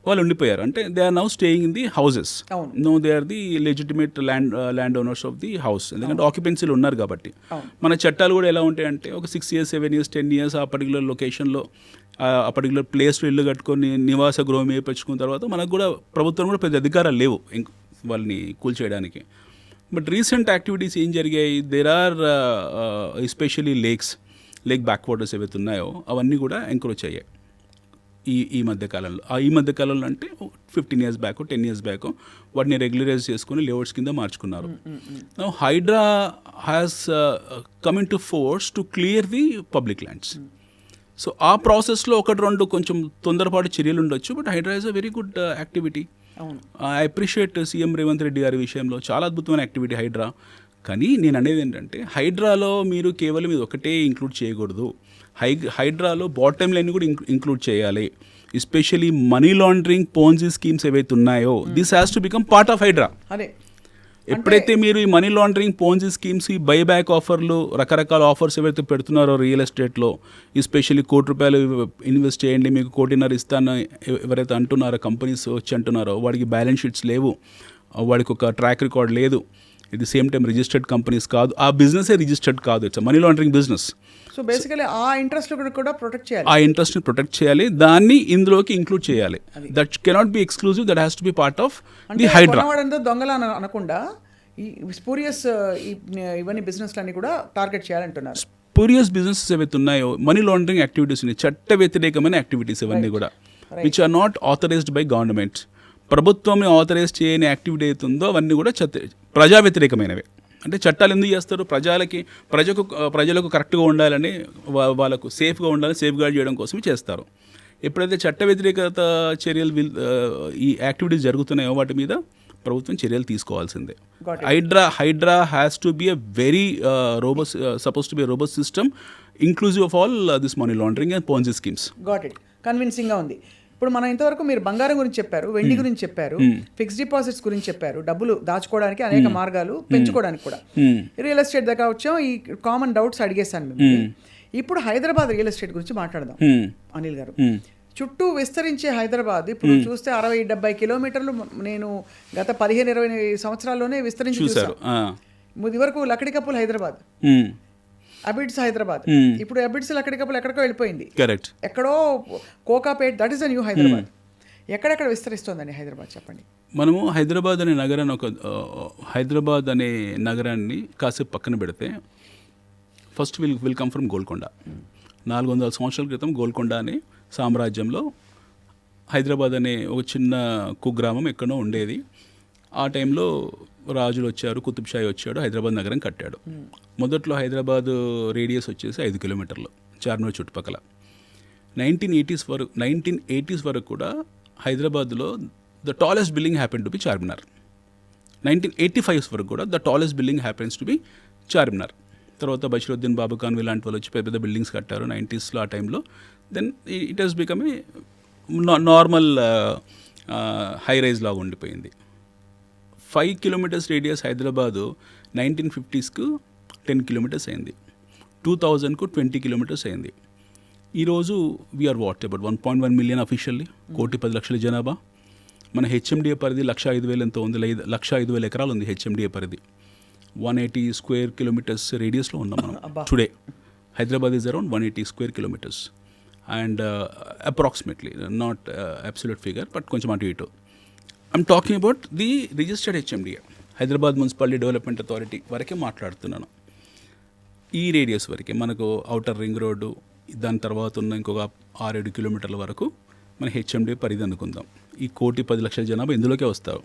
వాళ్ళు ఉండిపోయారు. అంటే they are now staying in the houses. No they are the legitimate land owners of the house. ఎందుకంటే ఆక్యుపెన్సీలు ఉన్నారు కాబట్టి. మన చట్టాలు కూడా ఎలా ఉంటాయంటే, ఒక 6 years, 7 years, 10 years ఆ పర్టికులర్ లొకేషన్లో, ఆ పర్టికులర్ ప్లేస్లో ఇల్లు కట్టుకొని నివాస గృహం వేయించుకున్న తర్వాత మనకు కూడా ప్రభుత్వం కూడా పెద్ద అధికారాలు లేవు వాళ్ళని కూల్చేయడానికి. బట్ రీసెంట్ యాక్టివిటీస్ ఏం జరిగాయి, there are especially lake backwaters ఏవైతే ఉన్నాయో అవన్నీ కూడా ఎంక్రోచ్ అయ్యాయి ఈ మధ్యకాలంలో. ఈ మధ్యకాలంలో అంటే 15 years బ్యాక్, 10 years బ్యాక్ వాటిని రెగ్యులరైజ్ చేసుకుని లేఅవుట్స్ కింద మార్చుకున్నారు. Hydraa has coming to force to clear the public lands. So ఆ ప్రాసెస్లో 1-2 కొంచెం తొందరపాటు చర్యలు ఉండొచ్చు. But Hydraa is a very good activity. I appreciate CM Revanth Reddy గారి విషయంలో. చాలా అద్భుతమైన యాక్టివిటీ హైడ్రా. కానీ నేను అనేది ఏంటంటే, హైడ్రాలో మీరు కేవలం ఇది ఒకటే ఇంక్లూడ్ చేయకూడదు. హైడ్రాలో బాటమ్ లైన్ కూడా ఇంక్లూడ్ చేయాలి. Especially money laundering, Ponzi schemes ఏవైతే ఉన్నాయో, this has to become part of Hydraa. ఎప్పుడైతే మీరు ఈ మనీ లాండరింగ్, పోన్జీ స్కీమ్స్, ఈ బైబ్యాక్ ఆఫర్లు, రకరకాల ఆఫర్స్ ఏవైతే పెడుతున్నారో రియల్ ఎస్టేట్లో, ఎస్పెషల్లీ ₹1,00,00,000 ఇన్వెస్ట్ చేయండి మీకు ₹1,50,00,000 ఇస్తాను ఎవరైతే అంటున్నారో, కంపెనీస్ వచ్చి అంటున్నారో, వాడికి బ్యాలెన్స్ షీట్స్ లేవు, వాడికి ఒక ట్రాక్ రికార్డ్ లేదు, ఇది సేమ్ టైం రిజిస్టర్డ్ కంపెనీస్ కాదు, ఆ బిజినెసే రిజిస్టర్డ్ కాదు, it's money laundering business.
So basically ఆ ఇంట్రెస్ట్ కూడా ప్రొటెక్ట్ చేయాలి,
ఆ ఇంట్రెస్ట్ని ప్రొటెక్ట్ చేయాలి, దాన్ని ఇందులోకి ఇంక్లూడ్ చేయాలి. That cannot be exclusive, that has to be part of the HYDRAA.
కొన్నవాడంతా దొంగల అనకుండా ఈ స్పూరియస్ ఇవన్నీ బిజినెస్లన్నీ కూడా టార్గెట్ చేయాలంటున్నారు.
స్పూరియస్ బిజినెసెస్ ఏవైతే ఉన్నాయో, మనీ లాండరింగ్ యాక్టివిటీస్ ఉన్నాయి, చట్ట వ్యతిరేకమైన యాక్టివిటీస్ ఇవన్నీ కూడా, which are not authorised by government. ప్రభుత్వం ఆథరైజ్ చేయని యాక్టివిటీ అవుతుందో అవన్నీ కూడా ప్రజా వ్యతిరేకమైనవి. అంటే చట్టాలు ఎందుకు చేస్తారు? ప్రజలకు కరెక్ట్గా ఉండాలని, వాళ్ళకు సేఫ్గా ఉండాలని సేఫ్ గార్డ్ చేయడం కోసమే చేస్తారు. ఎప్పుడైతే చట్ట వ్యతిరేకత చర్యలు ఈ యాక్టివిటీస్ జరుగుతున్నాయో వాటి మీద ప్రభుత్వం చర్యలు తీసుకోవాల్సిందే. HYDRAA has to be a very robust, suppose to be robust system inclusive of all this money laundering and Ponzi schemes.
Got it, కన్విన్సింగ్గా ఉంది. ఇప్పుడు మనం ఇంతవరకు మీరు బంగారం గురించి చెప్పారు, వెండి గురించి చెప్పారు, ఫిక్స్డ్ డిపాజిట్స్ గురించి చెప్పారు, డబ్బులు దాచుకోవడానికి అనేక మార్గాలు, పెంచుకోవడానికి కూడా. రియల్ ఎస్టేట్ దగ్గర వచ్చాం, ఈ కామన్ డౌట్స్ అడిగేశాను మిమ్మల్ని. ఇప్పుడు హైదరాబాద్ రియల్ ఎస్టేట్ గురించి మాట్లాడదాం అనిల్ గారు. చుట్టూ విస్తరించే హైదరాబాద్ ఇప్పుడు చూస్తే 60-70 కిలోమీటర్లు నేను గత 15-20 సంవత్సరాల్లోనే విస్తరించి చూసాను. ఇది వరకు లకడికప్పులు హైదరాబాద్, అబిడ్స్ హైదరాబాద్, ఇప్పుడు అబిడ్స్ లకడికప్పులు ఎక్కడికో వెళ్ళిపోయింది.
కరెక్ట్.
ఎక్కడో Kokapet, that is the new Hyderabad. ఎక్కడెక్కడ విస్తరిస్తోందండి హైదరాబాద్, చెప్పండి.
మనము హైదరాబాద్ అనే నగరాన్ని కాసేపు పక్కన పెడితే, first will come from Golconda. 400 సంవత్సరాల క్రితం గోల్కొండ అనే సామ్రాజ్యంలో హైదరాబాద్ అనే ఒక చిన్న కుగ్రామం ఎక్కడో ఉండేది. ఆ టైంలో రాజులు వచ్చారు, కుతుబ్షాహి వచ్చాడు, హైదరాబాద్ నగరం కట్టాడు. మొదట్లో హైదరాబాద్ రేడియస్ వచ్చేసి 5 కిలోమీటర్లు చార్మినార్ చుట్టుపక్కల. 1980s వరకు కూడా హైదరాబాద్లో the tallest building happen to B Charminar. 1985 వరకు కూడా the tallest building happens to be Charminar. తర్వాత బషీరుద్దీన్ బాబుఖాన్ ఇలాంటి వాళ్ళు వచ్చి పెద్ద పెద్ద బిల్డింగ్స్ కట్టారు 90sలో ఆ టైంలో. Then it has become a normal high rise లాగా ఉండిపోయింది. 5 కిలోమీటర్స్ రేడియస్ హైదరాబాదు 1950స్కు 10 కిలోమీటర్స్ అయింది, 2000కు 20 కిలోమీటర్స్ అయింది. ఈరోజు వీఆర్ అబౌట్ 1.1 మిలియన్ అఫీషియల్లీ, 1,10,00,000 జనాభా. మన హెచ్ఎండిఏ పరిధి 1,05,000 ఎంతో ఉంది, 1,05,000 ఎకరాలు ఉంది హెచ్ఎండిఏ పరిధి. 180 స్క్వేర్ కిలోమీటర్స్ రేడియస్లో ఉన్నాం మనం today. Hyderabad is around 180 square kilometres and approximately, not absolute figure but కొంచెం అటు ఇటు. I'm talking about the registered HMDA, Hyderabad municipality development authority వరకే మాట్లాడుతున్నాను. ఈ రేడియస్ వరకే మనకు ఔటర్ రింగ్ రోడ్డు, దాని తర్వాత ఉన్న ఇంకొక 6-7 కిలోమీటర్ల వరకు మన హెచ్ఎండిఏ పరిధి అనుకుందాం. ఈ 1,10,00,000 జనాభా ఇందులోకే వస్తారు.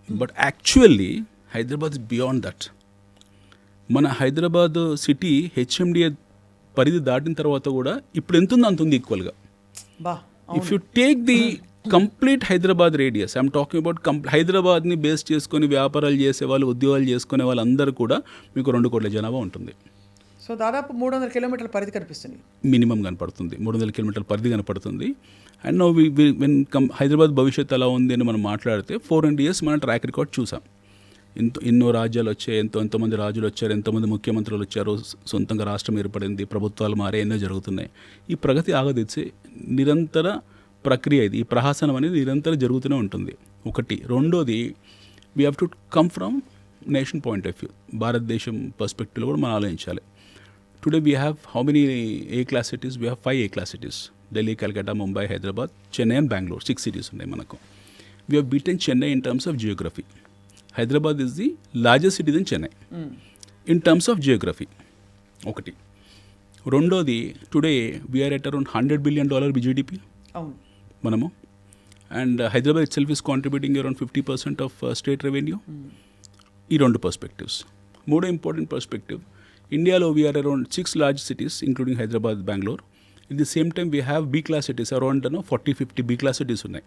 But actually Hyderabad is beyond that. మన హైదరాబాద్ సిటీ హెచ్ఎండిఏ పరిధి దాటిన తర్వాత కూడా ఇప్పుడు ఎంత ఉందో అంత ఉంది ఈక్వల్గా. If you take the complete Hyderabad radius, I'm talking about హైదరాబాద్ని బేస్ చేసుకొని వ్యాపారాలు చేసేవాళ్ళు, ఉద్యోగాలు చేసుకునే వాళ్ళందరూ కూడా మీకు 2 కోట్ల జనాభా ఉంటుంది.
సో దాదాపు 300 కిలోమీటర్ల పరిధి కనిపిస్తుంది, మినిమం
కనపడుతుంది, 300 కిలోమీటర్ల పరిధి కనపడుతుంది. అండ్ నో వెన్ హైదరాబాద్ భవిష్యత్తు ఎలా ఉంది అని మనం మాట్లాడితే 400 years మన ట్రాక్ రికార్డ్ చూసాం. ఎన్నో రాజ్యాలు వచ్చాయి, ఎంతోమంది రాజులు వచ్చారు, ఎంతోమంది ముఖ్యమంత్రులు వచ్చారు, సొంతంగా రాష్ట్రం ఏర్పడింది, ప్రభుత్వాలు మారే, ఎన్నో జరుగుతున్నాయి. ఈ ప్రగతి ఆగదిచ్చే నిరంతర ప్రక్రియ ఇది. ఈ ప్రహాసనం అనేది నిరంతరం జరుగుతూనే ఉంటుంది. ఒకటి. రెండోది, we have to come from nation point of view, భారతదేశం పర్స్పెక్టివ్లో కూడా మనం ఆలోచించాలి. Today we have how many A class cities? We have 5 A class cities: Delhi, Calcutta, Mumbai, Hyderabad, Chennai and Bengaluru. 6 cities ఉన్నాయి మనకు. We have beaten Chennai in terms of geography. Hyderabad is the largest city then Chennai in terms of geography. ఒకటి. రెండోది, today we're at around $100 billion GDP మనము. And Hyderabad itself is contributing around 50% of state revenue. ఈ 2 perspectives. మూడో important perspective, ఇండియాలో we're around 6 large cities including Hyderabad, Bengaluru. It the same time we have B class cities around 40-50 B class cities ఉన్నాయి.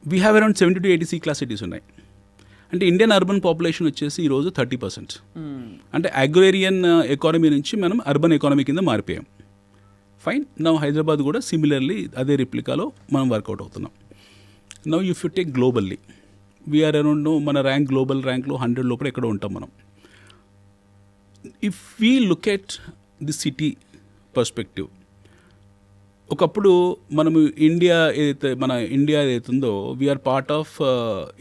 We have around 70-80 C class cities ఉన్నాయి. అంటే Indian urban population వచ్చేసి ఈరోజు 30%. అంటే agrarian economy నుంచి మనం urban economy కింద మారిపోయాం. Fine. Now Hyderabad కూడా సిమిలర్లీ అదే రిప్లికాలో మనం వర్కౌట్ అవుతున్నాం. Now if you take globally, we are around, మన ర్యాంక్ గ్లోబల్ ర్యాంక్లో 100 లోపల ఎక్కడో ఉంటాం మనం. If we look at the city perspective, ఒకప్పుడు మనము మన ఇండియా ఏదైతుందో we are part of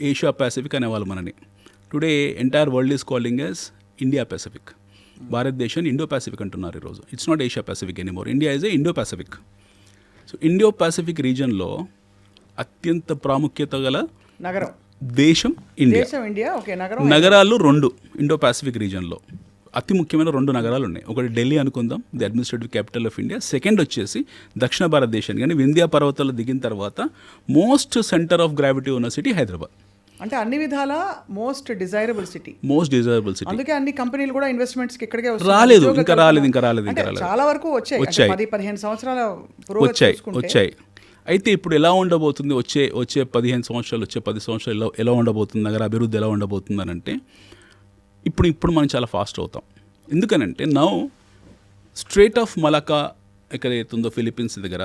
Asia Pacific అనేవాళ్ళు మనని. Today entire world is calling as India Pacific. భారతదేశాన్ని ఇండో పాసిఫిక్ అంటున్నారు ఈరోజు. It's not Asia Pacific anymore. India is a Indo Pacific. So Indo Pacific రీజన్లో అత్యంత ప్రాముఖ్యత గల
నగరం
దేశం ఇండియా.
దేశం ఇండియా. ఓకే. నగరం
నగరాలు 2 ఇండో పాసిఫిక్ రీజన్లో అతి ముఖ్యమైన 2 నగరాలు ఉన్నాయి. ఒకటి ఢిల్లీ అనుకుందాం, the administrative capital of India. Second వచ్చేసి దక్షిణ భారతదేశాన్ని కానీ వింధ్యా పర్వతాలు దిగిన తర్వాత మోస్ట్ సెంటర్ ఆఫ్ గ్రావిటీ ఉన్న సిటీ హైదరాబాద్.
అంటే అన్ని విధాల most desirable city.
Most desirable city.
అందుకే అన్ని కంపెనీలు కూడా ఇన్వెస్ట్మెంట్స్ కి ఇక్కడికే
రాలేదు, ఇంకా రాలేదు.
చాలా వరకు వచ్చాయి. 10-15 సంవత్సరాల
వచ్చాయి. అయితే ఇప్పుడు ఎలా ఉండబోతుంది, వచ్చే 15 సంవత్సరాలు, వచ్చే 10 సంవత్సరాలు ఎలా ఉండబోతుంది, నగర అభివృద్ధి ఎలా ఉండబోతుంది అని అంటే ఇప్పుడు మనం చాలా ఫాస్ట్ అవుతాం. ఎందుకనంటే నౌ స్ట్రేట్ ఆఫ్ మలకా ఎక్కడైతే ఉందో ఫిలిప్పీన్స్ దగ్గర,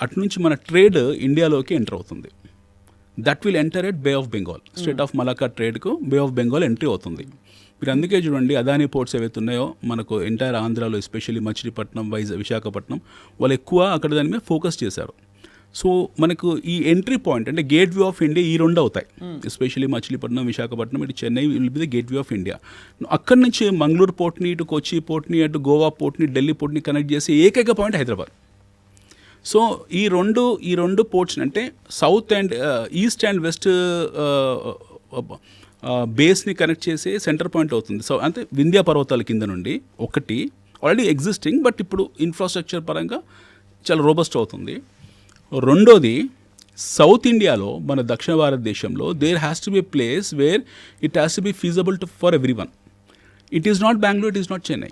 అటు నుంచి మన ట్రేడ్ ఇండియాలోకి ఎంటర్ అవుతుంది. That will enter at Bay of Bengal. Strait of Malacca ట్రేడ్కు బే ఆఫ్ బెంగాల్ ఎంట్రీ అవుతుంది. మీరు అందుకే చూడండి, అదానీ పోర్ట్స్ ఏవైతే ఉన్నాయో మనకు ఎంటైర్ ఆంధ్రాలో, ఎస్పెషల్లీ మచిలీపట్నం, విశాఖపట్నం, వాళ్ళు ఎక్కువ అక్కడ దాని మీద ఫోకస్ చేశారు. సో మనకు ఈ ఎంట్రీ పాయింట్ అంటే గేట్ వే ఆఫ్ ఇండియా ఈ 2 అవుతాయి. ఎస్పెషల్లీ మచిలీపట్నం, విశాఖపట్నం, ఇటు Chennai will be the gateway of India. అక్కడి నుంచి మంగళూరు పోర్ట్ని, ఇటు కొచ్చి పోర్ట్ని, అటు గోవా పోర్ట్ని, ఢిల్లీ పోర్ట్ని కనెక్ట్ చేసే ఏకైక పాయింట్ హైదరాబాద్. సో ఈ రెండు పోర్ట్స్ అంటే south and east and west బేస్ని కనెక్ట్ చేసే సెంటర్ పాయింట్ అవుతుంది. సో అంటే వింధ్యా పర్వతాల కింద నుండి ఒకటి ఆల్రెడీ ఎగ్జిస్టింగ్, బట్ ఇప్పుడు ఇన్ఫ్రాస్ట్రక్చర్ పరంగా చాలా రోబస్ట్ అవుతుంది. రెండోది సౌత్ ఇండియాలో, మన దక్షిణ భారతదేశంలో there has to be place where it has to be feasible for everyone. It is not Bengaluru, it is not Chennai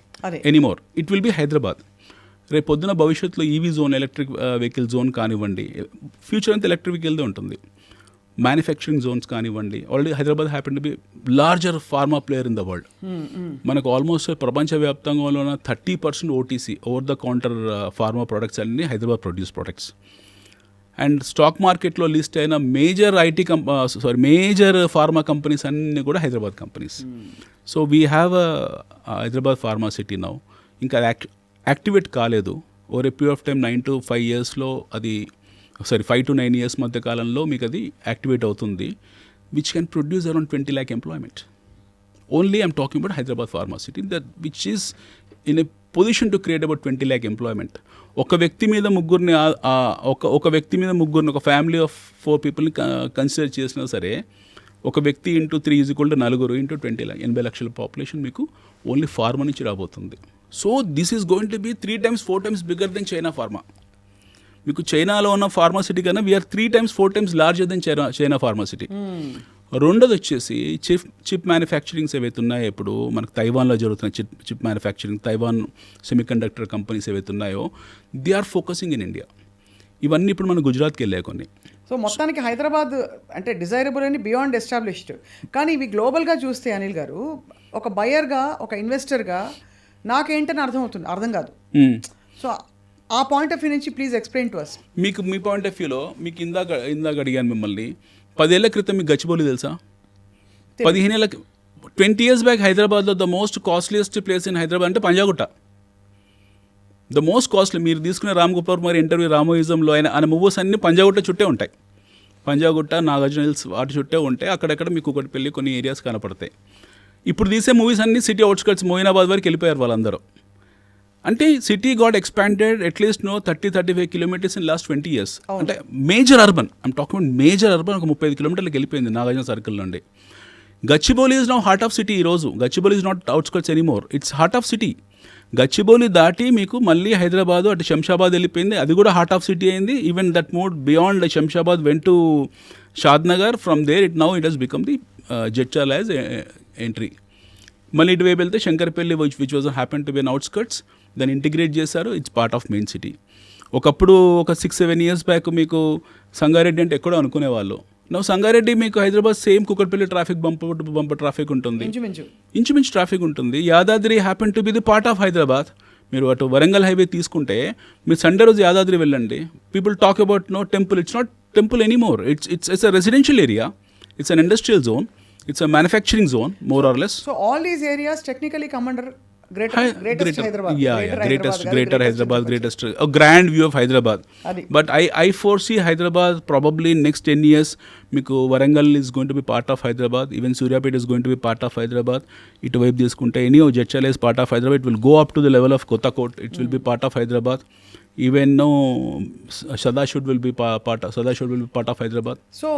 anymore. It will be Hyderabad. రేపు పొద్దున భవిష్యత్తులో EV zone, electric vehicle zone కానివ్వండి, ఫ్యూచర్ అంతా electric వెహికల్దే ఉంటుంది. Manufacturing zones కానివ్వండి. Already Hyderabad happen to be larger pharma player in the world. మనకు almost ప్రపంచవ్యాప్తంగా ఉన్న 30% OTC, over the counter pharma products అన్ని Hyderabad produce products. And stock మార్కెట్లో లిస్ట్ అయిన మేజర్ మేజర్ ఫార్మా కంపెనీస్ అన్నీ కూడా Hyderabad companies. So we have Hyderabad pharma city now. ఇంకా activate కాలేదు. Over a period of time 9 to 5 yearsలో అది 5 to 9 years మధ్య కాలంలో మీకు అది యాక్టివేట్ అవుతుంది. Which can produce around 20 lakh employment. Only I'm talking about Hyderabad pharma city which is in a position to create about 20 lakh employment. ఒక వ్యక్తి మీద ముగ్గురిని ఒక ఫ్యామిలీ ఆఫ్ 4 peopleని కన్సిడర్ చేసినా సరే, ఒక వ్యక్తి ఇంటూ 3 = 4 ఇంటూ 20 lakh, 80 లక్షల పాపులేషన్ మీకు ఓన్లీ ఫార్మా నుంచి రాబోతుంది. So this is going to be 3 times 4 times bigger than China pharma. మీకు చైనాలో ఉన్న ఫార్మాసిటీ కన్నా we're 3 times 4 times larger than China pharma city. రెండోది వచ్చేసి చిప్ మ్యానుఫ్యాక్చరింగ్స్ ఏవైతే ఉన్నాయో, ఇప్పుడు మనకు తైవాన్లో జరుగుతున్న chip manufacturing, Taiwan semiconductor companies ఏవైతే ఉన్నాయో, they are focusing in India. ఇవన్నీ ఇప్పుడు మనం గుజరాత్కి వెళ్ళాయి కొన్ని.
సో మొత్తానికి హైదరాబాద్ అంటే డిజైరబుల్ అని బియాండ్ ఎస్టాబ్లిష్డ్. కానీ ఇవి గ్లోబల్గా చూస్తే అనిల్ గారు, ఒక బయర్గా, ఒక ఇన్వెస్టర్గా నాకేంటని అర్థం కాదు. సో ఆ పాయింట్ ఆఫ్ వ్యూ నుంచి ప్లీజ్ ఎక్స్ప్లెయిన్ టు అస్.
మీకు మీ పాయింట్ ఆఫ్ వ్యూలో మీకు ఇందాక అడిగాను మిమ్మల్ని, 10 ఏళ్ల క్రితం మీకు గచ్చిబౌలి తెలుసా? 15 ఏళ్ళ 20 years బ్యాక్ హైదరాబాద్లో the most costliest place in Hyderabad అంటే పంజాగుట్ట. The most costly. మీరు తీసుకునే రామ్ గోపాల్ మరి ఇంటర్వ్యూ రామోయిజంలో ఆయన మూవీస్ అన్నీ పంజాగుట్ట చుట్టే ఉంటాయి. పంజాగుట్ట, నాగార్జున హిల్స్ వాటి చుట్టే ఉంటాయి. అక్కడెక్కడ మీకు ఒకటి పెళ్ళి కొన్ని ఏరియాస్ కనపడతాయి. ఇప్పుడు తీసే మూవీస్ అన్నీ సిటీ అవుట్స్కట్స్, మోయినాబాద్ వరకు వెళ్ళిపోయారు వాళ్ళందరూ. అంటే city got expanded at least 30-35 kilometers in last 20 years. అంటే major urban, I'm talking about major urban ఒక 35 kilometers వెళ్ళిపోయింది నాగార్జున సర్కిల్ నుండి. Gachibowli is now heart of city. ఈరోజు Gachibowli is not outskirts anymore, it's heart of city. Gachibowli దాటి మీకు మళ్ళీ హైదరాబాద్, అటు శంషాబాద్ వెళ్ళిపోయింది, అది కూడా హార్ట్ ఆఫ్ సిటీ అయింది. Even that moved beyond Shamshabad went to Shadnagar. From there it has become the Jadcherla as entry. మళ్ళీ ఇటువైపు వెళ్తే Shankarpally which was happen to be an outskirts, దాన్ని ఇంటిగ్రేట్ చేశారు. It's part of main city. ఒకప్పుడు ఒక 6-7 years బ్యాక్ మీకు సంగారెడ్డి అంటే ఎక్కడో అనుకునేవాళ్ళు. నవ్వు సంగారెడ్డి మీకు Hyderabad same Kukatpally traffic bumper traffic ఉంటుంది, ఇంచుమించు ట్రాఫిక్ ఉంటుంది. Yadadri happen to be the part of Hyderabad. మీరు అటు వరంగల్ హైవే తీసుకుంటే మీరు సండే రోజు యాదాద్రి వెళ్ళండి, people talk about no temple. It's not temple anymore. It's a residential area, it's an industrial zone, it's a manufacturing zone more or less.
So all these areas technically come under greatest Hyderabad,
greater Hyderabad, greatest grand view of Hyderabad.
అది.
But I foresee Hyderabad probably next 10 years మీకు Warangal is going to be part of Hyderabad, even Suryapet is going to be part of Hyderabad. ఇటువైపు తీసుకుంటే any Jadcherla is part of Hyderabad. It will go up to the level of Kothakota. It will be part of Hyderabad. Even no Sadashiv will be part of Hyderabad.
So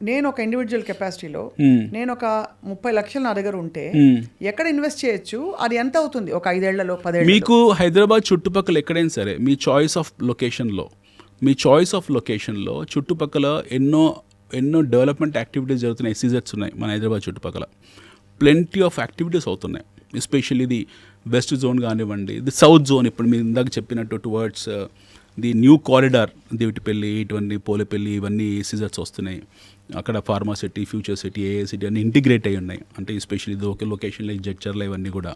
నేను ఒక individual కెపాసిటీలో నేను ఒక 30 లక్షలు నా దగ్గర ఉంటే ఎక్కడ ఇన్వెస్ట్ చేయొచ్చు, అది ఎంత అవుతుంది ఒక 5 ఏళ్లలో 10 ఏళ్లలో?
మీకు హైదరాబాద్ చుట్టుపక్కల ఎక్కడైనా సరే మీ చాయిస్ ఆఫ్ లొకేషన్లో చుట్టుపక్కల ఎన్నో డెవలప్మెంట్ యాక్టివిటీస్ జరుగుతున్నాయి. ఎస్సీజెడ్స్ ఉన్నాయి మన హైదరాబాద్ చుట్టుపక్కల. ప్లెంటీ ఆఫ్ యాక్టివిటీస్ అవుతున్నాయి. ఎస్పెషల్లీ ఇది వెస్ట్ జోన్ కానివ్వండి, ఇది సౌత్ జోన్. ఇప్పుడు మీరు ఇందాక చెప్పినట్టు towards the new corridor, Divitipalli, ఇటువంటి పోలేపల్లి, ఇవన్నీ ఎస్సీజెడ్స్ వస్తున్నాయి. అక్కడ ఫార్మా సిటీ, ఫ్యూచర్ సిటీ, ఏఏ సిటీ అన్నీ ఇంటిగ్రేట్ అయ్యి ఉన్నాయి. అంటే ఎస్పెషల్లీ ఇది ఒక లొకేషన్లో జడ్చర్ల ఇవన్నీ కూడా.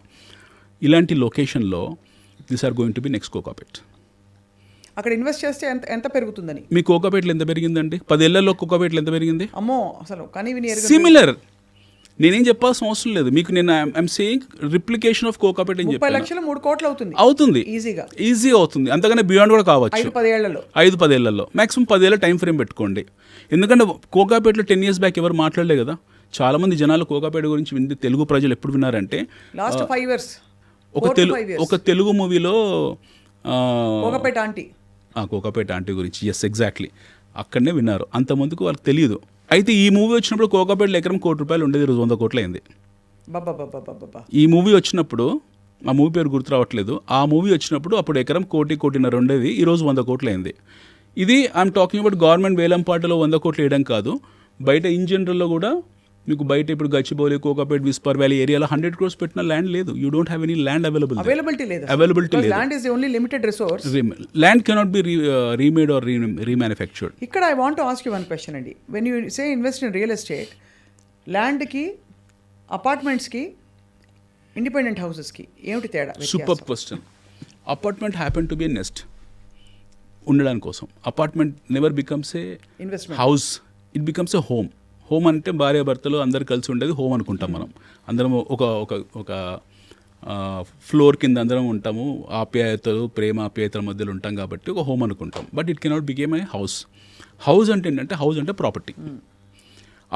ఇలాంటి లొకేషన్లో this are going to be next Kokapet.
అక్కడ ఇన్వెస్ట్ చేస్తే ఎంత పెరుగుతుందని?
మీ కోకాపేటలో ఎంత పెరిగిందండి? 10 ఏళ్లలో కోకాపేటలో ఎంత పెరిగింది?
అమ్మో, అసలు కానీ
సిమిలర్. నేనేం చెప్పాల్సిన అవసరం లేదు మీకు. నేను I'm saying replication of Kokapet అని
30 లక్షలు 3 కోట్లు
అవుతుంది ఈజీ అవుతుంది. అంతకన్నా బియాండ్ కూడా కావచ్చు.
5-10 ఏళ్లలో
5-10 ఏళ్లలో మాక్సిమం 10 ఏళ్ళ టైం ఫ్రేమ్ పెట్టుకోండి. ఎందుకంటే కోకాపేటలో 10 years బ్యాక్ ఎవరు మాట్లాడలే కదా. చాలా మంది జనాలు కోకాపేట గురించి వింది. తెలుగు ప్రజలు ఎప్పుడు విన్నారంటే
లాస్ట్ 5 years
ఒక తెలుగు మూవీలో
కోకాపేట
ఆంటీ గురించి. ఎస్, ఎగ్జాక్ట్లీ, అక్కడనే విన్నారు. అంత ముందుకు వాళ్ళకి తెలియదు. అయితే ఈ మూవీ వచ్చినప్పుడు కోకాపేటలో ఎకరం ₹1 ఉండేది, ఈరోజు 100 కోట్లు అయింది. ఈ మూవీ వచ్చినప్పుడు, ఆ మూవీ పేరు గుర్తు రావట్లేదు, ఆ మూవీ వచ్చినప్పుడు అప్పుడు ఎకరం 1.5 ఉండేది, ఈరోజు 100 కోట్లు అయింది. ఇది ఐఎమ్ టాకింగ్ అబౌట్ గవర్నమెంట్ వేలంపాటలో 100 కోట్లు వేయడం కాదు. బయట ఇన్ జనరల్లో కూడా మీకు బయట ఇప్పుడు గచ్చిబౌలి, కోకాపేట్, విస్పర్ వ్యాలీ ఏరియాలో 100 crores పెట్టిన ల్యాండ్ లేదు. You don't have any land availability లేదు.
Land is the only limited resource.
Land cannot be remade or remanufactured.
ఇక్కడ I want to ask you one question అండి. When you say invest in real estate, ల్యాండ్కి, అపార్ట్మెంట్స్కి, independent హౌసెస్కి ఏమిటి తేడా?
Super question. Apartment happen to be a nest, ఉండడానికి కోసం. Apartment never becomes a
investment
house, it becomes a home. Home అంటే భార్య భర్తలు అందరు కలిసి ఉండేది హోమ్ అనుకుంటాం మనం. అందరం ఒక ఫ్లోర్ కింద అందరం ఉంటాము, ఆప్యాయతలు, ప్రేమ ఆప్యాయతల మధ్యలో ఉంటాం కాబట్టి ఒక హోమ్ అనుకుంటాం. But it cannot became a house. House అంటే ఏంటంటే, హౌస్ అంటే property.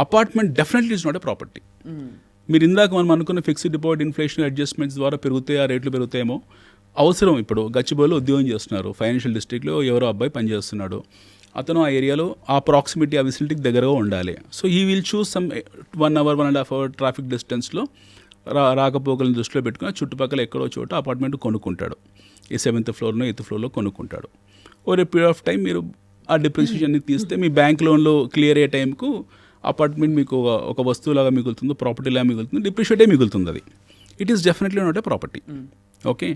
Apartment definitely is not a property. మీరు ఇందాక మనం అనుకున్న ఫిక్స్డ్ డిపాజిట్ ఇన్ఫ్లేషన్ అడ్జస్ట్మెంట్స్ ద్వారా పెరుగుతాయి, ఆ రేట్లు పెరుగుతాయేమో. అవసరం. ఇప్పుడు గచ్చిబౌలిలో ఉద్యోగం చేస్తున్నారు, ఫైనాన్షియల్ డిస్ట్రిక్ట్లో ఎవరో అబ్బాయి పనిచేస్తున్నాడు. అతను ఆ ఏరియాలో ఆ ప్రాక్సిమిటీ, ఆ విసిలిటీకి దగ్గరగా ఉండాలి. So he will choose some 1 hour 1.5 hour traffic డిస్టెన్స్లో రాకపోకలను దృష్టిలో పెట్టుకుని చుట్టుపక్కల ఎక్కడో చోట అపార్ట్మెంట్ కొనుక్కుంటాడు. ఈ 7th floorలో 8th floorలో కొనుక్కుంటాడు. Over a period of time మీరు ఆ డిప్రిసియేషన్ని తీస్తే మీ బ్యాంక్ లోన్లో క్లియర్ అయ్యే టైంకు అపార్ట్మెంట్ మీకు ఒక వస్తువులాగా మిగులుతుంది, ప్రాపర్టీలాగా మిగులుతుంది, డిప్రిషియేటే మిగులుతుంది. అది it is definitely not a property. Okay.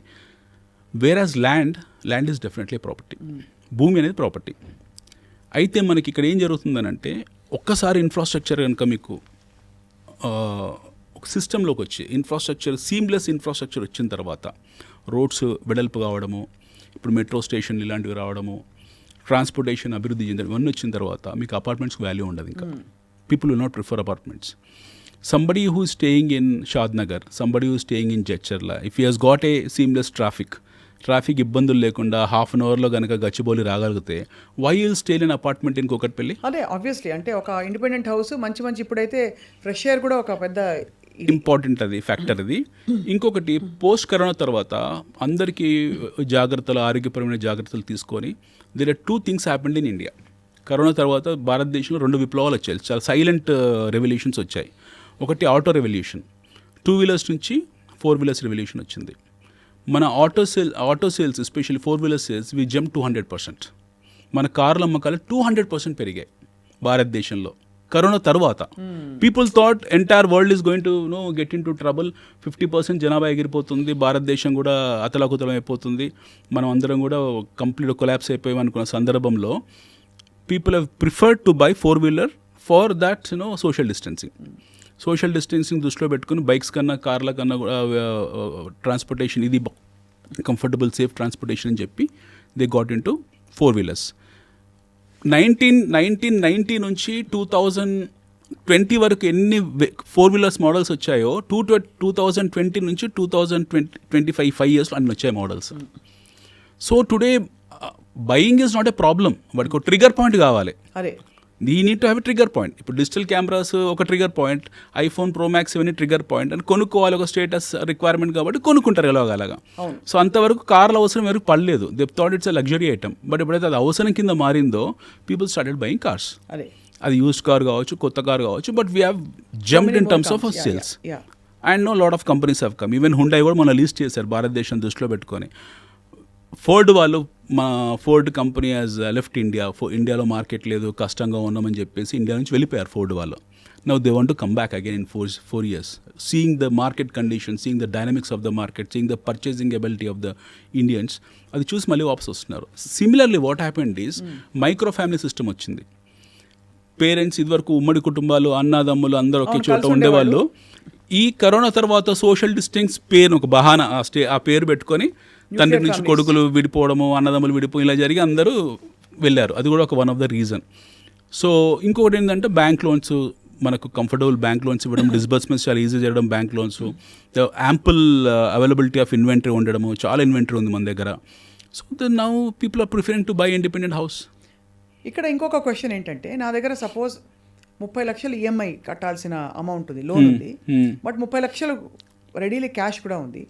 Whereas land is definitely property. భూమి అనేది ప్రాపర్టీ. అయితే మనకి ఇక్కడ ఏం జరుగుతుందనంటే, ఒక్కసారి ఇన్ఫ్రాస్ట్రక్చర్ కనుక మీకు ఒక సిస్టంలోకి వచ్చి సీమ్లెస్ ఇన్ఫ్రాస్ట్రక్చర్ వచ్చిన తర్వాత, రోడ్స్ వెడల్పు కావడము, ఇప్పుడు మెట్రో స్టేషన్ ఇలాంటివి రావడము, ట్రాన్స్పోర్టేషన్ అభివృద్ధి చెందడం, ఇవన్నీ వచ్చిన తర్వాత మీకు అపార్ట్మెంట్స్కి వాల్యూ ఉండదు. ఇంకా people will not prefer apartments. Somebody who is staying in Shadnagar, somebody who is staying in Jadcherla, if he has got a seamless traffic ఇబ్బందులు లేకుండా 1/2 hourలో కనుక గచ్చిబౌలి రాగలిగితే, why will stay in apartment in Kukatpally?
అదే ఆబ్వియస్లీ. అంటే ఒక ఇండిపెండెంట్ హౌస్ మంచి ఇప్పుడైతే ఫ్రెష్ ఎయిర్ కూడా ఒక పెద్ద
ఇంపార్టెంట్ అది ఫ్యాక్టర్. అది ఇంకొకటి, పోస్ట్ కరోనా తర్వాత అందరికీ జాగ్రత్తలు, ఆరోగ్యపరమైన జాగ్రత్తలు తీసుకొని, there are 2 things happened in India. Corona తర్వాత భారతదేశంలో 2 విప్లవాలు వచ్చాయి, చాలా సైలెంట్ రెవల్యూషన్స్ వచ్చాయి. ఒకటి ఆటో రెవల్యూషన్, 2 wheelers నుంచి 4 wheelers రెవల్యూషన్ వచ్చింది. మన auto sales especially 4 wheeler sales we jump 200%. మన కార్ల అమ్మకాలు 200% పెరిగాయి భారతదేశంలో కరోనా తర్వాత. People thought entire world is going to get into trouble, 50% జనాభా ఎగిరిపోతుంది, భారతదేశం కూడా అతలాకుతలం అయిపోతుంది, మనం అందరం కూడా కంప్లీట్ కొలాప్స్ అయిపోయాం అనుకున్న సందర్భంలో people have preferred to buy 4 wheeler for that social distancing దృష్టిలో పెట్టుకుని బైక్స్ కన్నా, కార్ల కన్నా కూడా ట్రాన్స్పోర్టేషన్ ఇది కంఫర్టబుల్, సేఫ్ ట్రాన్స్పోర్టేషన్ అని చెప్పి they got in to 4 wheelers. 1990 నుంచి 20 వరకు ఎన్ని 4-wheelers మోడల్స్ వచ్చాయో 2020 నుంచి 2025 5 ఇయర్స్లో అన్ని వచ్చాయి models. So today buying is not a problem, వాడికి ఒక ట్రిగర్ పాయింట్ కావాలి.
అదే
you need to have a trigger point. ఇప్పుడు డిజిటల్ కెమెరాస్ ఒక trigger point, iPhone pro max ఇవన్నీ ట్రిగర్ పాయింట్ అని కొనుక్కోవాలి, ఒక స్టేటస్ రిక్వైర్మెంట్ కాబట్టి కొనుక్కుంటారు ఎలాగలాగా. సో అంతవరకు కార్ల అవసరం ఎవరికి పడలేదు, they thought it's a luxury item. But ఎప్పుడైతే అది అవసరం కింద మారిందో పీపుల్ స్టార్టెడ్ బయింగ్ కార్స్.
అదే
అది యూస్డ్ కార్ కావచ్చు, కొత్త కార్ కావచ్చు, but we have jumped in terms of sales. And no lot of companies have come. Even Hyundai కూడా మన లిస్ట్ చేశారు భారతదేశం దృష్టిలో పెట్టుకొని. ఫోర్డ్ వాళ్ళు, మా Ford company as left India, ఇండియాలో మార్కెట్ లేదు, కష్టంగా ఉన్నామని చెప్పేసి ఇండియా నుంచి వెళ్ళిపోయారు ఫోర్డ్ వాళ్ళు. Now they want to come back again in 4 years, seeing the market condition, seeing the dynamics of the market, seeing the purchasing ability of the Indians, అది చూసి మళ్ళీ వాపస్ వస్తున్నారు. Similarly what happened is micro family system వచ్చింది. Parents ఇదివరకు ఉమ్మడి కుటుంబాలు, అన్నదమ్ములు అందరూ ఒకే చోట ఉండేవాళ్ళు. ఈ కరోనా తర్వాత సోషల్ డిస్టెన్స్ పేరు ఒక బహానా, ఆ పేరు పెట్టుకొని తండ్రి నుంచి కొడుకులు విడిపోవడము, అన్నదమ్ములు విడిపోయి ఇలా జరిగి అందరూ వెళ్ళారు. అది కూడా ఒక one of the reason. So ఇంకొకటి ఏంటంటే బ్యాంక్ లోన్స్, మనకు కంఫర్టబుల్ బ్యాంక్ లోన్స్ ఇవ్వడం, డిస్బర్స్మెంట్స్ చాలా ఈజీ చేయడం bank loans, ample availability of inventory ఉండడము, చాలా ఇన్వెంటరీ ఉంది మన దగ్గర. So now people are preferring to buy independent house.
ఇక్కడ ఇంకొక క్వశ్చన్ ఏంటంటే, నా దగ్గర సపోజ్ 30 లక్షలు ఈఎంఐ కట్టాల్సిన అమౌంట్ ఉంది, లోన్ ఉంది, బట్ 30 లక్షలు రెడీలీ క్యాష్ కూడా ఉంది.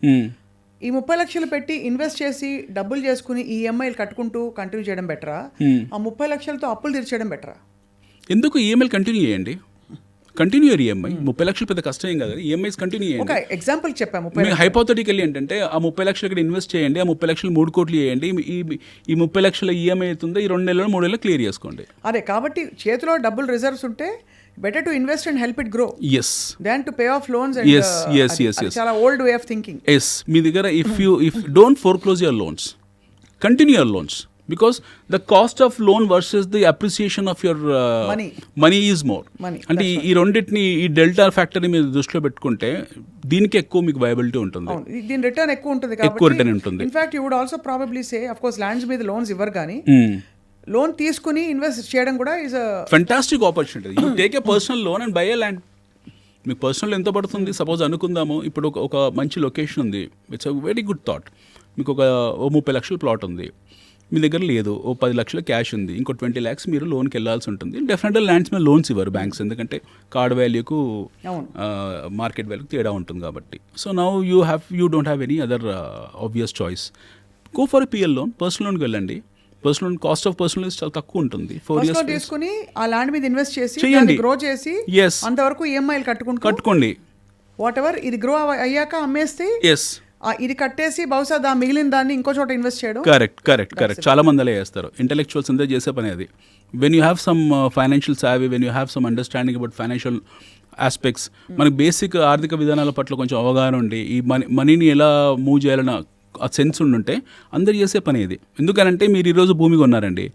ఈ 30 లక్షలు పెట్టి ఇన్వెస్ట్ చేసి డబ్బులు చేసుకుని ఈ ఈఎంఐలు కట్టుకుంటూ కంటిన్యూ చేయడం బెటరా, ఆ 30 లక్షలతో అప్పులు తీర్చేయడం బెటరా?
ఎందుకు ఈఎంఐలు కంటిన్యూ చేయండి, కంటిన్యూ ఈఎంఐ. 30 లక్షలు పెద్ద కష్టం ఏం కాదు, ఈఎంఐస్ కంటిన్యూ చేయండి.
ఒక ఎగ్జాంపుల్ చెప్పాము,
హైపోథెటికల్లీ ఏంటంటే ఆ 30 లక్షలు ఇక్కడ ఇన్వెస్ట్ చేయండి, ఆ 30 లక్షలు 3 కోట్లు చేయండి, ఈ 30 లక్షల ఈఎంఐ అవుతుందో ఈ 2 నెలలు 3 నెలలు క్లియర్ చేసుకోండి.
అదే కాబట్టి చేతిలో డబ్బులు రిజర్వ్స్ ఉంటే better to invest and help it grow than to pay off loans. చాలా old way of thinking.
Yes, మీ దగ్గర if don't foreclose your loans, continue your loans, because the cost of loan versus the appreciation of your money is more. అంటే ఈ రెండింటిని, ఈ delta ఫ్యాక్టర్ని మీరు దృష్టిలో పెట్టుకుంటే దీనికి ఎక్కువ మీకు వయబిలిటీ ఉంటుంది,
దీని రిటర్న్ ఎక్కువ ఉంటుంది,
ఎక్కువ రిటర్న్ ఉంటుంది.
In fact you would also probably say, of course lands మీద లోన్స్ ఇవ్వరు కానీ లోన్ తీసుకుని ఇన్వెస్ట్ చేయడం కూడా is a
fantastic opportunity. You take a personal loan and buy a land. మీకు పర్సనల్ ఎంత పడుతుంది, సపోజ్ అనుకుందాము ఇప్పుడు ఒక మంచి లొకేషన్ ఉంది, it's a very good thought. మీకు ఒక 30 లక్షల ప్లాట్ ఉంది, మీ దగ్గర లేదు, 10 లక్షల క్యాష్ ఉంది, ఇంకో 20 lakhs మీరు లోన్కి వెళ్ళాల్సి ఉంటుంది. డెఫినెట్గా ల్యాండ్స్ మీద లోన్స్ ఇవ్వరు బ్యాంక్స్, ఎందుకంటే కార్డ్ వాల్యూకు మార్కెట్ వాల్యూకి తేడా ఉంటుంది కాబట్టి. So now you don't have any other obvious choice. Go for a PL loan, personal లోన్కి వెళ్ళండి. పర్సనల్ కాస్ట్ ఆఫ్ పర్సనల్ చాలా తక్కువ ఉంటుంది. 4 years
తీసుకుని ఆ ల్యాండ్ మీద ఇన్వెస్ట్ చేసి గ్రో చేసి అంతవరకు ఈఎంఐలు కట్టుకోండి. వాట్ ఎవర్ ఇది గ్రో అయ్యాక అమ్మేస్తే ఇది కట్టేసి బహుశా మిగిలిన దాన్ని ఇంకో చోట ఇన్వెస్ట్ చేయడం.
కరెక్ట్. చాలా మంది అలా చేస్తారు, ఇంటెలెక్చువల్స్ అందరూ చేసే పని అది. When you have some financial savvy, when you have some understanding about financial aspects, మనకి బేసిక్ ఆర్థిక విధానాల పట్ల కొంచెం అవగాహన ఉండి ఈ మనీని ఎలా మూవ్ చేయాలన్న ఆ సెన్స్ ఉండుంటే అందరు చేసే పని ఇది. ఎందుకనంటే మీరు ఈరోజు భూమి కొన్నారండి,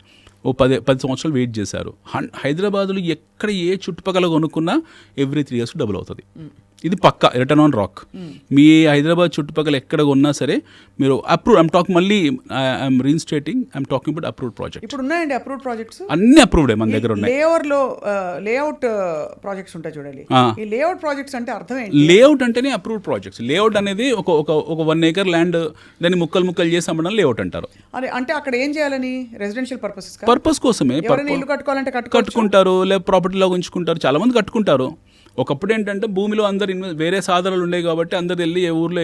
ఓ 10 సంవత్సరాలు వెయిట్ చేశారు. హైదరాబాద్లో ఎక్కడ ఏ చుట్టుపక్కల కొనుక్కున్నా ఎవ్రీ 3 years డబుల్ అవుతుంది. ఇది పక్కా రిటర్న్ ఆన్ రాక్. మీ హైదరాబాద్ చుట్టుపక్కల ఎక్కడ ఉన్నా సరే మీరు అప్రూవ్, ఐమ్ టాకింగ్, మళ్ళీ I'm reinstating, I'm talking about approved project.
ఇప్పుడు ఉన్నాయండి అప్రూవ్డ్ ప్రాజెక్ట్స్,
అన్ని అప్రూవ్డ్ మన దగ్గర ఉన్నాయి.
లేఅవుట్ ప్రాజెక్ట్స్ ఉంటాయి చూడండి. ఈ లేఅవుట్ ప్రాజెక్ట్స్ అంటే అర్థం ఏంటి?
లేఅవుట్ అంటేనే అప్రూవ్డ్ ప్రాజెక్ట్స్. లేఅవుట్ అనేది ఒక 1 acre ల్యాండ్ దాన్ని ముక్కలు చేసి అమ్మడం లేఅవుట్ అంటారు.
అదే అంటే అక్కడ ఏం చేయాలని, రెసిడెన్షియల్
పర్పస్ కోసమే
ఇల్లు కట్టుకోవాలంటే
కట్టుకుంటారు, లేదా ప్రాపర్టీలో ఉంచుకుంటారు. చాలా మంది కట్టుకుంటారు. ఒకప్పుడు ఏంటంటే భూమిలో అందరు వేరే సాధనాలు ఉండేవి కాబట్టి అందరు వెళ్ళి ఏ ఊర్లో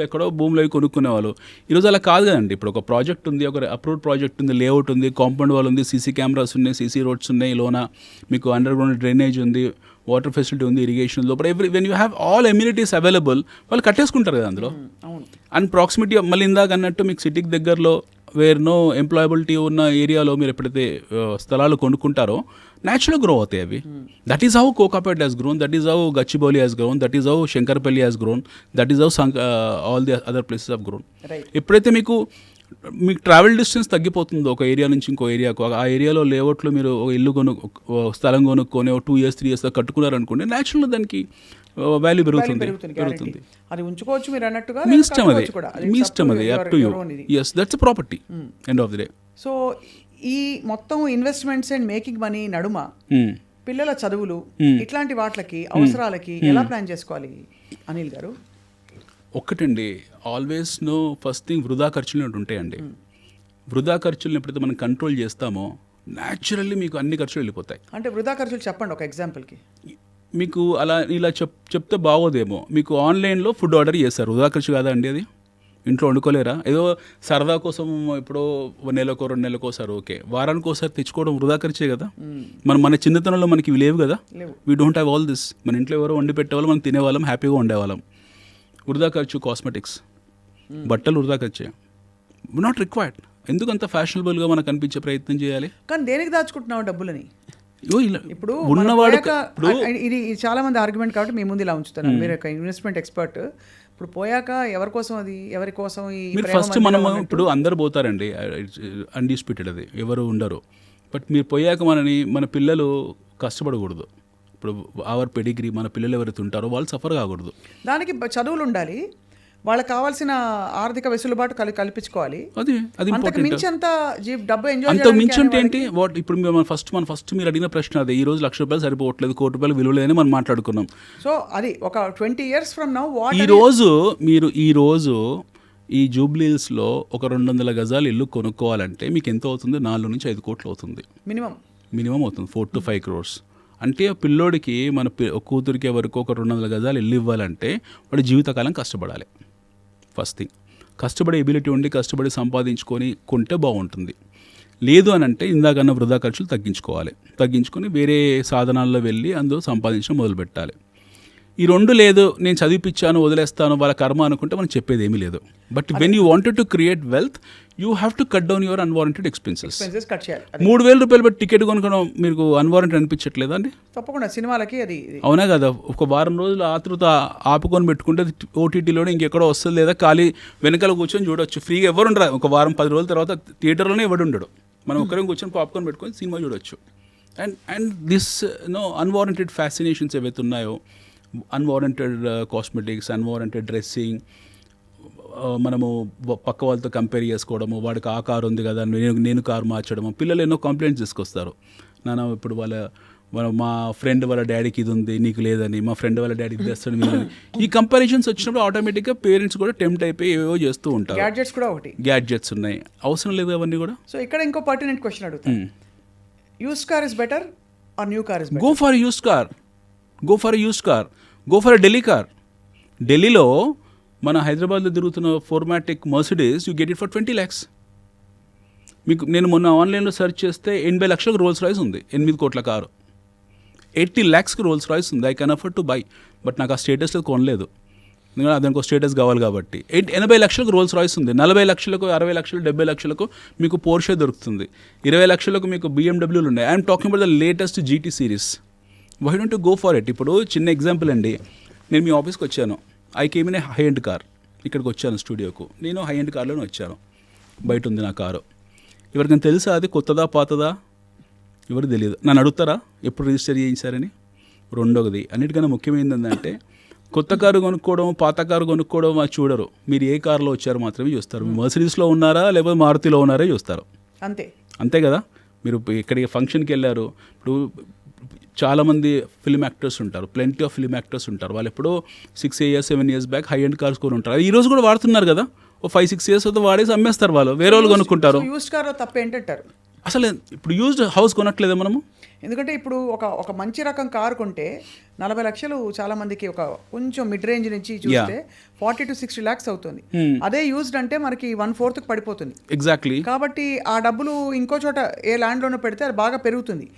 ఎక్కడో భూమిలో కొనుక్కునేవాళ్ళు. ఈరోజు అలా కాదు కదండి. ఇప్పుడు ఒక ప్రాజెక్ట్ ఉంది, ఒక అప్రూవ్డ్ ప్రాజెక్ట్ ఉంది, లేఅవుట్ ఉంది, కాంపౌండ్ వాల్ ఉంది, సీసీ కెమెరాస్ ఉన్నాయి, సీసీ రోడ్స్ ఉన్నాయి, లోన మీకు అండర్ గ్రౌండ్ డ్రైనేజ్ ఉంది, వాటర్ ఫెసిలిటీ ఉంది, ఇరిగేషన్ లోపల when you have all amenities available, వాళ్ళు కట్టేసుకుంటారు కదా అందులో. అండ్ ప్రాక్సిమిటీ, మళ్ళీ ఇందాక అన్నట్టు మీకు సిటీకి దగ్గరలో వేర్ నో ఎంప్లాయబిలిటీ ఉన్న ఏరియాలో మీరు ఎప్పుడైతే స్థలాలు కొనుక్కుంటారో న్యాచురల్ గ్రో అవుతాయి అవి. That is how Kokapet has grown, that is how Gachibowli has grown, that is how Shankarpalli has grown, that is how all the other places of grown. ఎప్పుడైతే మీకు ట్రావెల్ డిస్టెన్స్ తగ్గిపోతుందో ఒక ఏరియా నుంచి ఇంకో ఏరియాకు, ఆ ఏరియాలో లేఅవుట్లో మీరు ఒక ఇల్లు స్థలం కొనుక్కొని 2 years 3 years కట్టుకున్నారనుకోండి, న్యాచురల్ దానికి వాల్యూ పెరుగుతుంది.
అది ఉంచుకోవచ్చు మీరు అన్నట్టుగా,
మీ ఇష్టం అది up to you. yes, that's a property end of the day.
So ఈ మొత్తం ఇన్వెస్ట్మెంట్స్ అండ్ మేకింగ్ మనీ నడుమ పిల్లల చదువులు ఇట్లాంటి వాటికి అవసరాలకి ఎలా ప్లాన్ చేసుకోవాలి అనిల్ గారు?
ఒక్కటండి, ఆల్వేస్ నో ఫస్ట్ థింగ్ వృధా ఖర్చులు ఉంటాయండి. వృధా ఖర్చులను ఎప్పుడైతే మనం కంట్రోల్ చేస్తామో న్యాచురల్లీ మీకు అన్ని ఖర్చులు వెళ్ళిపోతాయి.
అంటే వృధా ఖర్చులు చెప్పండి ఒక ఎగ్జాంపుల్కి.
మీకు అలా ఇలా చెప్తే బాగోదేమో. మీకు ఆన్లైన్లో ఫుడ్ ఆర్డర్ చేస్తారు, వృధా ఖర్చు కాదా అండి అది? ఇంట్లో వండుకోలేరా? ఏదో సరదా కోసం ఎప్పుడో నెలకో 2 నెలలకోసారి ఓకే, వారానికి ఒకసారి తెచ్చుకోవడం వృధా ఖర్చే కదా. మన చిన్నతనంలో మనకి ఇవి లేవు కదా. We don't have all this. మన ఇంట్లో ఎవరో వండి పెట్టేవాళ్ళం, మనం తినేవాళ్ళం, హ్యాపీగా ఉండేవాళ్ళం. వృధా ఖర్చు కాస్మెటిక్స్, బట్టలు వృధా ఖర్చే, నాట్ రిక్వైర్డ్. ఎందుకు అంత ఫ్యాషనబుల్గా మనకు అనిపించే ప్రయత్నం చేయాలి?
కానీ దేనికి దాచుకుంటున్నావు డబ్బులని?
ఇప్పుడు
ఉన్నవాడు ఇది చాలా మంది ఆర్గ్యుమెంట్ కాబట్టి మీ ముందు ఇలా ఉంచుతున్నాను. మీరు ఒక ఇన్వెస్ట్మెంట్ ఎక్స్పర్ట్. ఇప్పుడు పోయాక ఎవరి కోసం అది, ఎవరి కోసం?
మీరు ఫస్ట్ మనం ఇప్పుడు అందరు పోతారండి, అన్డిస్ప్యూటెడ్, అది ఎవరు ఉండరు. బట్ మీరు పోయాక మన పిల్లలు కష్టపడకూడదు. ఇప్పుడు అవర్ పెడిగ్రీ, మన పిల్లలు ఎవరైతే ఉంటారో వాళ్ళు సఫర్ కాకూడదు.
దానికి చదువులు ఉండాలి, వాళ్ళకి కావాల్సిన ఆర్థిక వెసులుబాటు కల్పించుకోవాలి.
అది ఇంపార్టెంట్.
మించి అంత డబ్బు ఎంజాయ్
అంత మించి అంటే ఏంటి? ఇప్పుడు మన ఫస్ట్ మీరు అడిగిన ప్రశ్న అదే. ఈ రోజు ₹1,00,000 సరిపోవట్లేదు, ₹1,00,00,000 విలువ లేదని మనం మాట్లాడుకున్నాం.
సో అది ఒక 20 years from now
ఈ రోజు ఈ జూబ్లీహిల్స్లో ఒక 200 గజాలు ఇల్లు కొనుక్కోవాలంటే మీకు ఎంత అవుతుంది? 4 నుంచి 5 కోట్లు అవుతుంది మినిమం అవుతుంది. 4 to 5 crores. అంటే పిల్లోడికి మన కూతురికి ఎవరికి ఒక 200 గజాలు ఇల్లు ఇవ్వాలంటే వాడు జీవితకాలం కష్టపడాలి. ఫస్ట్ థింగ్, కష్టపడే ఎబిలిటీ ఉండి కష్టపడి సంపాదించుకొని కొంటే బాగుంటుంది. లేదు అని అంటే ఇందాకన్నా వృధా ఖర్చులు తగ్గించుకొని వేరే సాధనాల్లో వెళ్ళి అందులో సంపాదించడం మొదలుపెట్టాలి. ఈ 2 లేదు, నేను చదివిపించాను వదిలేస్తాను వాళ్ళ కర్మ అనుకుంటే మనం చెప్పేది ఏమీ లేదు. But when you wanted to create wealth, you have to cut down your unwarranted expenses. ₹3,000 పెట్టి టికెట్ కొనుక్కోవడం మీకు అన్వారంటెడ్ అనిపించట్లేదా అండి?
తప్పకుండా సినిమాలకి అది
అవునా కదా. ఒక వారం రోజులు ఆతృత ఆపుకొని పెట్టుకుంటే ఓటీటీలోనే ఇంకెక్కడో వస్తుంది, లేదా ఖాళీ వెనకాల కూర్చొని చూడొచ్చు ఫ్రీగా. ఎవరు ఉండరు. ఒక వారం 10 రోజుల తర్వాత థియేటర్లోనే ఎవడు ఉండడు. మనం ఒక్కరేం కూర్చొని పాప్కార్న్ పెట్టుకొని సినిమా చూడొచ్చు. అండ్ దిస్ అన్వారంటెడ్ ఫ్యాసినేషన్స్ ఏవైతే ఉన్నాయో, అన్వారంటెడ్ కాస్మెటిక్స్, అన్వారంటెడ్ డ్రెస్సింగ్, మనము పక్క వాళ్ళతో కంపేర్ చేసుకోవడము, వాడికి ఆ కారు ఉంది కదా నేను కారు మార్చడము. పిల్లలు ఎన్నో కంప్లైంట్స్ తీసుకొస్తారు. నాన్న ఇప్పుడు మా ఫ్రెండ్ వాళ్ళ డాడీకి ఇది ఉంది నీకు లేదని, మా ఫ్రెండ్ వాళ్ళ డాడీ ఇది తెస్తాడు మీరు. ఈ కంపారిజన్స్ వచ్చినప్పుడు ఆటోమేటిక్గా పేరెంట్స్ కూడా టెంప్ట్ అయిపోయి ఏవో చేస్తూ ఉంటారు. గ్యాడ్జెట్స్ ఉన్నాయి, అవసరం లేదు అవన్నీ కూడా.
సో ఇక్కడ ఇంకో పర్టినెంట్ క్వశ్చన్ అడుగుతాను. Used car is better or new car is better?
Go for used car, go for Delhi car. ఢిల్లీలో మన హైదరాబాద్లో తిరుగుతున్న 4matic Mercedes you get it for 20 lakhs. మీకు నేను మొన్న ఆన్లైన్లో సెర్చ్ చేస్తే 80 లక్షలకు రోల్స్ రాయిస్ ఉంది. 8 కోట్ల కారు 80 lakhsకి రోల్స్ రాయిస్ ఉంది. I can afford to buy. But నాకు ఆ స్టేటస్లో కొనలేదు, ఎందుకంటే దానికి ఒక స్టేటస్ కావాలి కాబట్టి. 80 లక్షలకు రోల్స్ రాయిస్ ఉంది. 40 లక్షలకు, 60 లక్షలు, 70 లక్షలకు మీకు పోర్షే దొరుకుతుంది. 20 లక్షలకు మీకు BMWలు ఉన్నాయి. I'm talking about the latest GT series. Why don't you go for it? ఇప్పుడు చిన్న ఎగ్జాంపుల్ అండి, నేను మీ ఆఫీస్కి వచ్చాను, I came in a high end car. ఇక్కడికి వచ్చాను స్టూడియోకు, నేను హై ఎండ్ కార్లోనే వచ్చాను. బయట ఉంది నా కారు. ఎవరికైనా తెలుసా అది కొత్తదా పాతదా? ఎవరు తెలియదు. నన్ను అడుగుతారా ఎప్పుడు రిజిస్టర్ చేయించారని? రెండోది, అన్నిటికన్నా ముఖ్యమైనది ఏంటంటే కొత్త కారు కొనుక్కోవడం, పాత కారు కొనుక్కోవడం అది చూడరు. మీరు ఏ కారులో వచ్చారో మాత్రమే చూస్తారు. మీరు మర్సిడీస్లో ఉన్నారా లేకపోతే మారుతిలో ఉన్నారో చూస్తారు. అంతే కదా. మీరు ఇక్కడికి ఫంక్షన్కి వెళ్ళారు, ఇప్పుడు చాలామంది ఫిల్మ్ యాక్టర్స్ ఉంటారు, ప్లెంటీ ఆఫ్ ఫిల్మ్ యాక్టర్స్ ఉంటారు. వాళ్ళు ఎప్పుడో 6 years 7 years back high end cars కొని ఉంటారు. ఈ రోజు కూడా వాడుతున్నారు కదా. ఓ 5-6 years అయితే వాడేసి అమ్మేస్తారు, వాళ్ళు వేరే వాళ్ళు కొనుక్కుంటారు.
యూస్డ్ కార్ తప్ప ఏంటంటారు?
అసలు ఇప్పుడు యూజ్డ్ హౌస్ కొనట్లేదా మనము?
ఎందుకంటే ఇప్పుడు ఒక మంచి రకం కారు కొంటే 40 లక్షలు చాలా మందికి, ఒక కొంచెం మిడ్ రేంజ్ నుంచి చూస్తే 40 to 60 lakhs అవుతుంది. అదే యూజ్డ్ అంటే మనకి 1/4కి పడిపోతుంది.
ఎగ్జాక్ట్లీ.
కాబట్టి ఆ డబ్బులు ఇంకో చోట ఏ ల్యాండ్లోనూ పెడితే అది బాగా పెరుగుతుంది.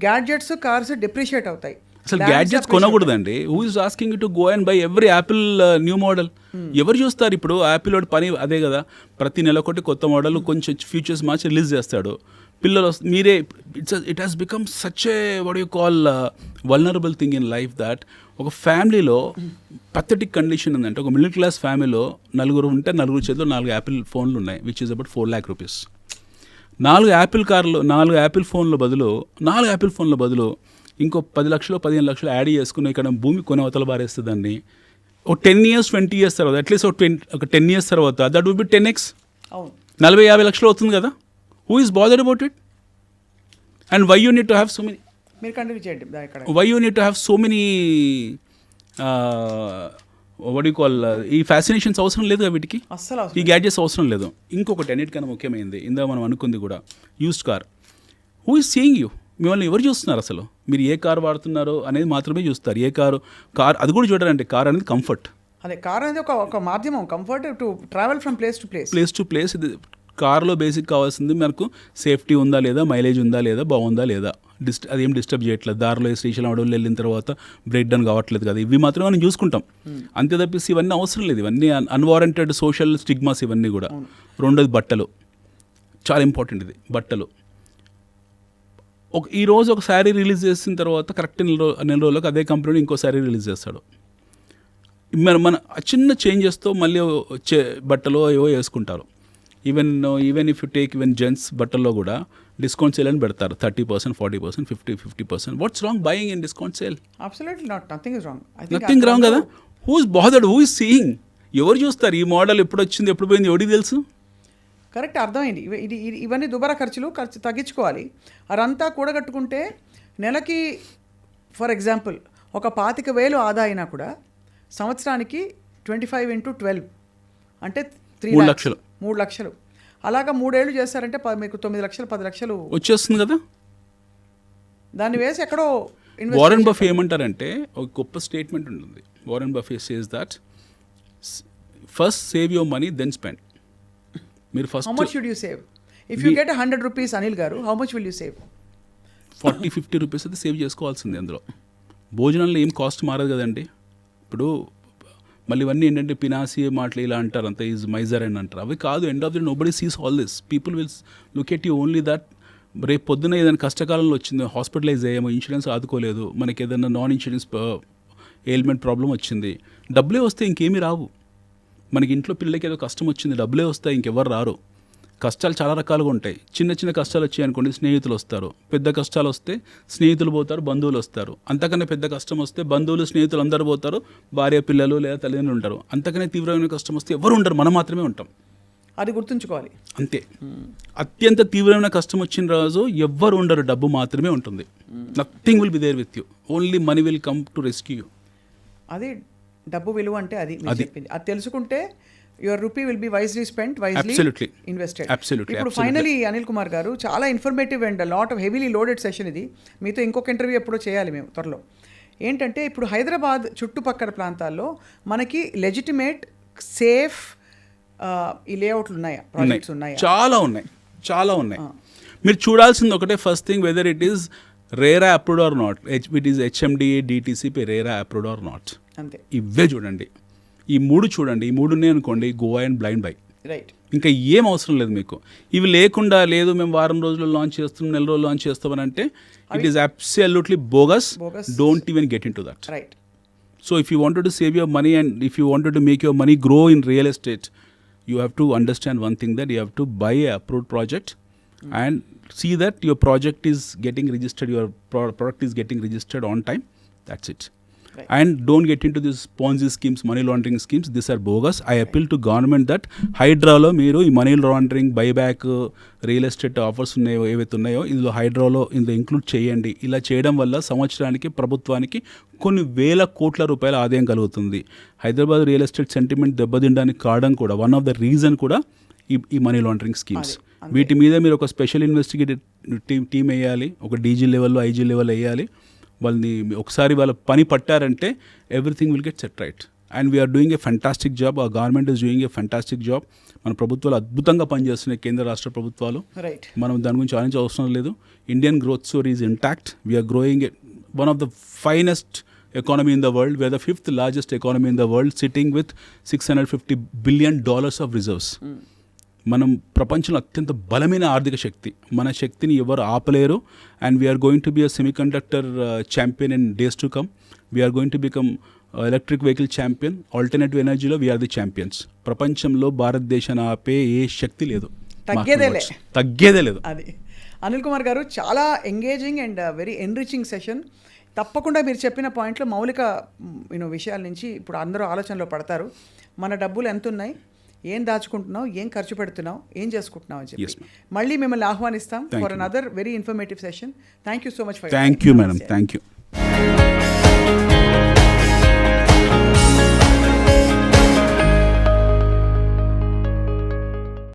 గ్యాడ్జెట్స్, కార్స్ డిప్రిషియేట్ అవుతాయి.
అసలు గ్యాడ్జెట్స్ కొనకూడదండి. Who is asking you to go and buy every Apple new model? ఎవరు చూస్తారు? ఇప్పుడు యాపిల్ వాడి పని అదే కదా, ప్రతి నెల ఒకటి కొత్త మోడల్ కొంచెం ఫీచర్స్ మార్చి రిలీజ్ చేస్తాడు. పిల్లలు మీరే it has become such a what you call vulnerable thing in life that ఒక ఫ్యామిలీలో పథెటిక్ కండిషన్ ఉందంటే, ఒక మిడిల్ క్లాస్ ఫ్యామిలీలో 4 ఉంటే 4 చేతిలో 4 యాపిల్ ఫోన్లు ఉన్నాయి, which is about 4 lakh rupees. 4 Apple ఫోన్ల బదులు ఇంకో 10 లక్షలు 15 లక్షలు యాడ్ చేసుకుని ఇక్కడ భూమి కొని అవతల బారేస్తుందండి. ఒక 10 years 20 years తర్వాత, అట్లీస్ట్ ఒక 10 years తర్వాత దట్ వుడ్ బి 10x. 40-50 లక్షలు అవుతుంది కదా. Who is bothered about it? And why you need to have so many?
మీరు కంటిన్యూ చేయండి ఇక్కడ.
Why you need to have so many what you call ఈ ఫ్యాసినేషన్స్ అవసరం లేదు వీటికి,
అస్సలు
ఈ గ్యాడ్జెట్స్ అవసరం లేదు. ఇంకొకటి అన్నిటికన్నా ముఖ్యమైనది ఇందా మనం అనుకుంది కూడా, used car. Who is seeing you? మిమ్మల్ని ఎవరు చూస్తున్నారు అసలు? మీరు ఏ కార్ వాడుతున్నారో అనేది మాత్రమే చూస్తారు. ఏ కారు అది కూడా చూడాలంటే కార్ అనేది కంఫర్ట్.
అదే కార్ అనేది ఒక మాధ్యమం, comfort to travel from place to place.
ఇది కార్లో బేసిక్ కావాల్సింది మనకు సేఫ్టీ ఉందా లేదా, మైలేజ్ ఉందా లేదా, బాగుందా లేదా, అదేం డిస్టర్బ్ చేయట్లేదు, దారిలో శ్రీశైలం అడవులు వెళ్ళిన తర్వాత బ్రేక్ డౌన్ కావట్లేదు కదా, ఇవి మాత్రమే మనం చూసుకుంటాం. అంతే తప్పిసి ఇవన్నీ అవసరం లేదు. ఇవన్నీ అన్వారంటెడ్ సోషల్ స్టిగ్మాస్ ఇవన్నీ కూడా. రెండోది బట్టలు, చాలా ఇంపార్టెంట్. ఇది బట్టలు. ఈరోజు ఒక శారీ రిలీజ్ చేసిన తర్వాత కరెక్ట్ నెల రోజులకు అదే కంపెనీ ఇంకో శారీ రిలీజ్ చేస్తాడు. మన చిన్న చేంజెస్తో మళ్ళీ వచ్చే బట్టలు ఏవో వేసుకుంటారు. Even if you take even gents బట్టల్లో కూడా డిస్కౌంట్ సేల్ అని పెడతారు. 30%, 40%, 50%. What's wrong buying in discount sale?
Absolutely not, nothing is wrong.
Nothing wrong కదా. Who is bothered, who is seeing? ఎవరు చూస్తారు? ఈ మోడల్ ఎప్పుడు వచ్చింది, ఎప్పుడు పోయింది, ఎవరికి తెలుసు?
కరెక్ట్, అర్థమైంది. ఇవన్నీ దుబారా ఖర్చు తగ్గించుకోవాలి. అదంతా కూడగట్టుకుంటే నెలకి ఫర్ ఎగ్జాంపుల్ ఒక 25,000 ఆదా అయినా కూడా సంవత్సరానికి 25 into 12 అంటే 3 లక్షలు. 3 లక్షలు. అలాగా 3 ఏళ్ళు చేస్తారంటే మీకు 9 లక్షలు, 10 లక్షలు
వచ్చేస్తుంది కదా.
దాన్ని వేసి ఎక్కడో
వారెన్ బఫే ఏమంటారంటే, ఒక గొప్ప స్టేట్మెంట్ ఉంటుంది. Warren Buffett says that first save your money then spend. మీరు first
how much should you save? If you get 100 rupees Anil garu, how much will you save?
40-50 rupees అయితే సేవ్ చేసుకోవాల్సింది. అందులో భోజనంలో ఏం కాస్ట్ మారదు కదండి. ఇప్పుడు మళ్ళీ ఇవన్నీ ఏంటంటే పినాసి మాటలు ఇలా అంటారు, అంత ఈజ్ మైజర్ అని అంటారు. అవి కాదు. End of the nobody sees all this. People will look at you only that. రేపు పొద్దున ఏదైనా కష్టకాలంలో వచ్చింది, హాస్పిటలైజ్ అయ్యాము, ఇన్సూరెన్స్ ఆదుకోలేదు, మనకి ఏదైనా నాన్ ఇన్సూరెన్స్ ఎయిల్మెంట్ ప్రాబ్లం వచ్చింది, డబ్బులే వస్తే ఇంకేమీ రావు. మనకి ఇంట్లో పిల్లలకి ఏదో కష్టం వచ్చింది, డబ్బులే వస్తాయి, ఇంకెవరు రారు. కష్టాలు చాలా రకాలుగా ఉంటాయి. చిన్న చిన్న కష్టాలు వచ్చాయి అనుకోండి, స్నేహితులు వస్తారు. పెద్ద కష్టాలు వస్తే స్నేహితులు పోతారు, బంధువులు వస్తారు. అంతకన్నా పెద్ద కష్టం వస్తే బంధువులు, స్నేహితులు అందరూ పోతారు, భార్య, పిల్లలు లేదా తల్లిదండ్రులు ఉంటారు. అంతకనే తీవ్రమైన కష్టం వస్తే ఎవరు ఉండరు, మనం మాత్రమే ఉంటాం.
అది గుర్తుంచుకోవాలి.
అంతే. అత్యంత తీవ్రమైన కష్టం వచ్చిన రోజు ఎవ్వరు ఉండరు, డబ్బు మాత్రమే ఉంటుంది. Nothing will be there with you, only money will come to rescue you.
అది డబ్బు విలువ అంటే అది చెప్పింది. అది తెలుసుకుంటే your rupee will be wisely spent, wisely invested. ఇప్పుడు ఫైనలీ అనిల్ కుమార్ గారు, చాలా informative and lot of heavily loaded session ఇది. మీతో ఇంకొక ఇంటర్వ్యూ ఎప్పుడో చేయాలి మేము త్వరలో. ఏంటంటే ఇప్పుడు హైదరాబాద్ చుట్టుపక్కల ప్రాంతాల్లో మనకి లెజిటిమేట్ సేఫ్ ఈ లేఅవుట్లు ఉన్నాయా, ప్రాజెక్ట్స్ ఉన్నాయా?
చాలా ఉన్నాయి. మీరు చూడాల్సింది ఒకటే, first thing, whether it is RERA approved or not. It is HMDA DTCP RERA approved or not.
అంతే.
ఇవే చూడండి, ఈ 3 చూడండి. ఈ 3 ఉన్నాయి అనుకోండి, go and blind by.
Right.
ఇంకా ఏం అవసరం లేదు మీకు. ఇవి లేకుండా లేదు మేము వారం రోజుల్లో లాంచ్ చేస్తున్నాం, నెల రోజులు లాంచ్ చేస్తామని అంటే it is absolutely bogus. Don't even get in to that.
Right.
So if you wanted to save your money and if you wanted to make your money grow in real estate, you have to understand one thing, that you have to buy a approved project and see that your project is getting registered, your product is getting registered on time. That's it. Right. And don't get into these Ponzi schemes, money laundering schemes. These are bogus. I appeal to government that హైడ్రాలో మీరు ఈ money laundering, buyback, real estate offers ఉన్నాయో ఏవైతే ఉన్నాయో ఇందులో హైడ్రాలో include చేయండి. ఇలా చేయడం వల్ల సంవత్సరానికి ప్రభుత్వానికి కొన్ని వేల కోట్ల రూపాయల ఆదాయం కలుగుతుంది. హైదరాబాద్ రియల్ ఎస్టేట్ సెంటిమెంట్ దెబ్బతినడానికి కారణం కూడా, వన్ ఆఫ్ ద రీజన్ కూడా ఈ మనీ లాండరింగ్ స్కీమ్స్. వీటి మీద మీరు ఒక స్పెషల్ ఇన్వెస్టిగేటివ్ టీమ్ వేయాలి, ఒక DG లెవెల్లో, IG లెవెల్ వేయాలి. వాళ్ళని ఒకసారి వాళ్ళ పని పట్టారంటే everything will get set right. And we are doing a fantastic job. ఆ government is doing a fantastic job. మన ప్రభుత్వాలు అద్భుతంగా పనిచేస్తున్నాయి, కేంద్ర రాష్ట్ర ప్రభుత్వాలు.
రైట్.
మనం దాని గురించి ఆలోచించే అవసరం లేదు. Indian growth story is intact. We are growing one of the finest economy in the world. We are the 5th largest economy in the world, sitting with $650 billion of reserves. మనం ప్రపంచంలో అత్యంత బలమైన ఆర్థిక శక్తి. మన శక్తిని ఎవరు ఆపలేరు. And we are going to be a semiconductor champion in days to come. We are going to become electric vehicle champion. Alternative ఎనర్జీలో వీఆర్ ది ఛాంపియన్స్. ప్రపంచంలో భారతదేశాన్ని ఆపే ఏ శక్తి లేదు, తగ్గేదే లేదు.
అది అనిల్ కుమార్ గారు, చాలా engaging and very enriching session. తప్పకుండా మీరు చెప్పిన పాయింట్లో మౌలిక విషయాల నుంచి ఇప్పుడు అందరూ ఆలోచనలో పడతారు. మన డబ్బులు ఎంత ఉన్నాయి, ఏం దాచుకుంటున్నావు, ఏం ఖర్చు పెడుతున్నావు, ఏం చేసుకుంటున్నావు అని
Yes,
చెప్పి మళ్ళీ మిమ్మల్ని ఆహ్వానిస్తాం
Thank
for
you.
Another very informative session. Thank you so much for
thank you madam, thank you.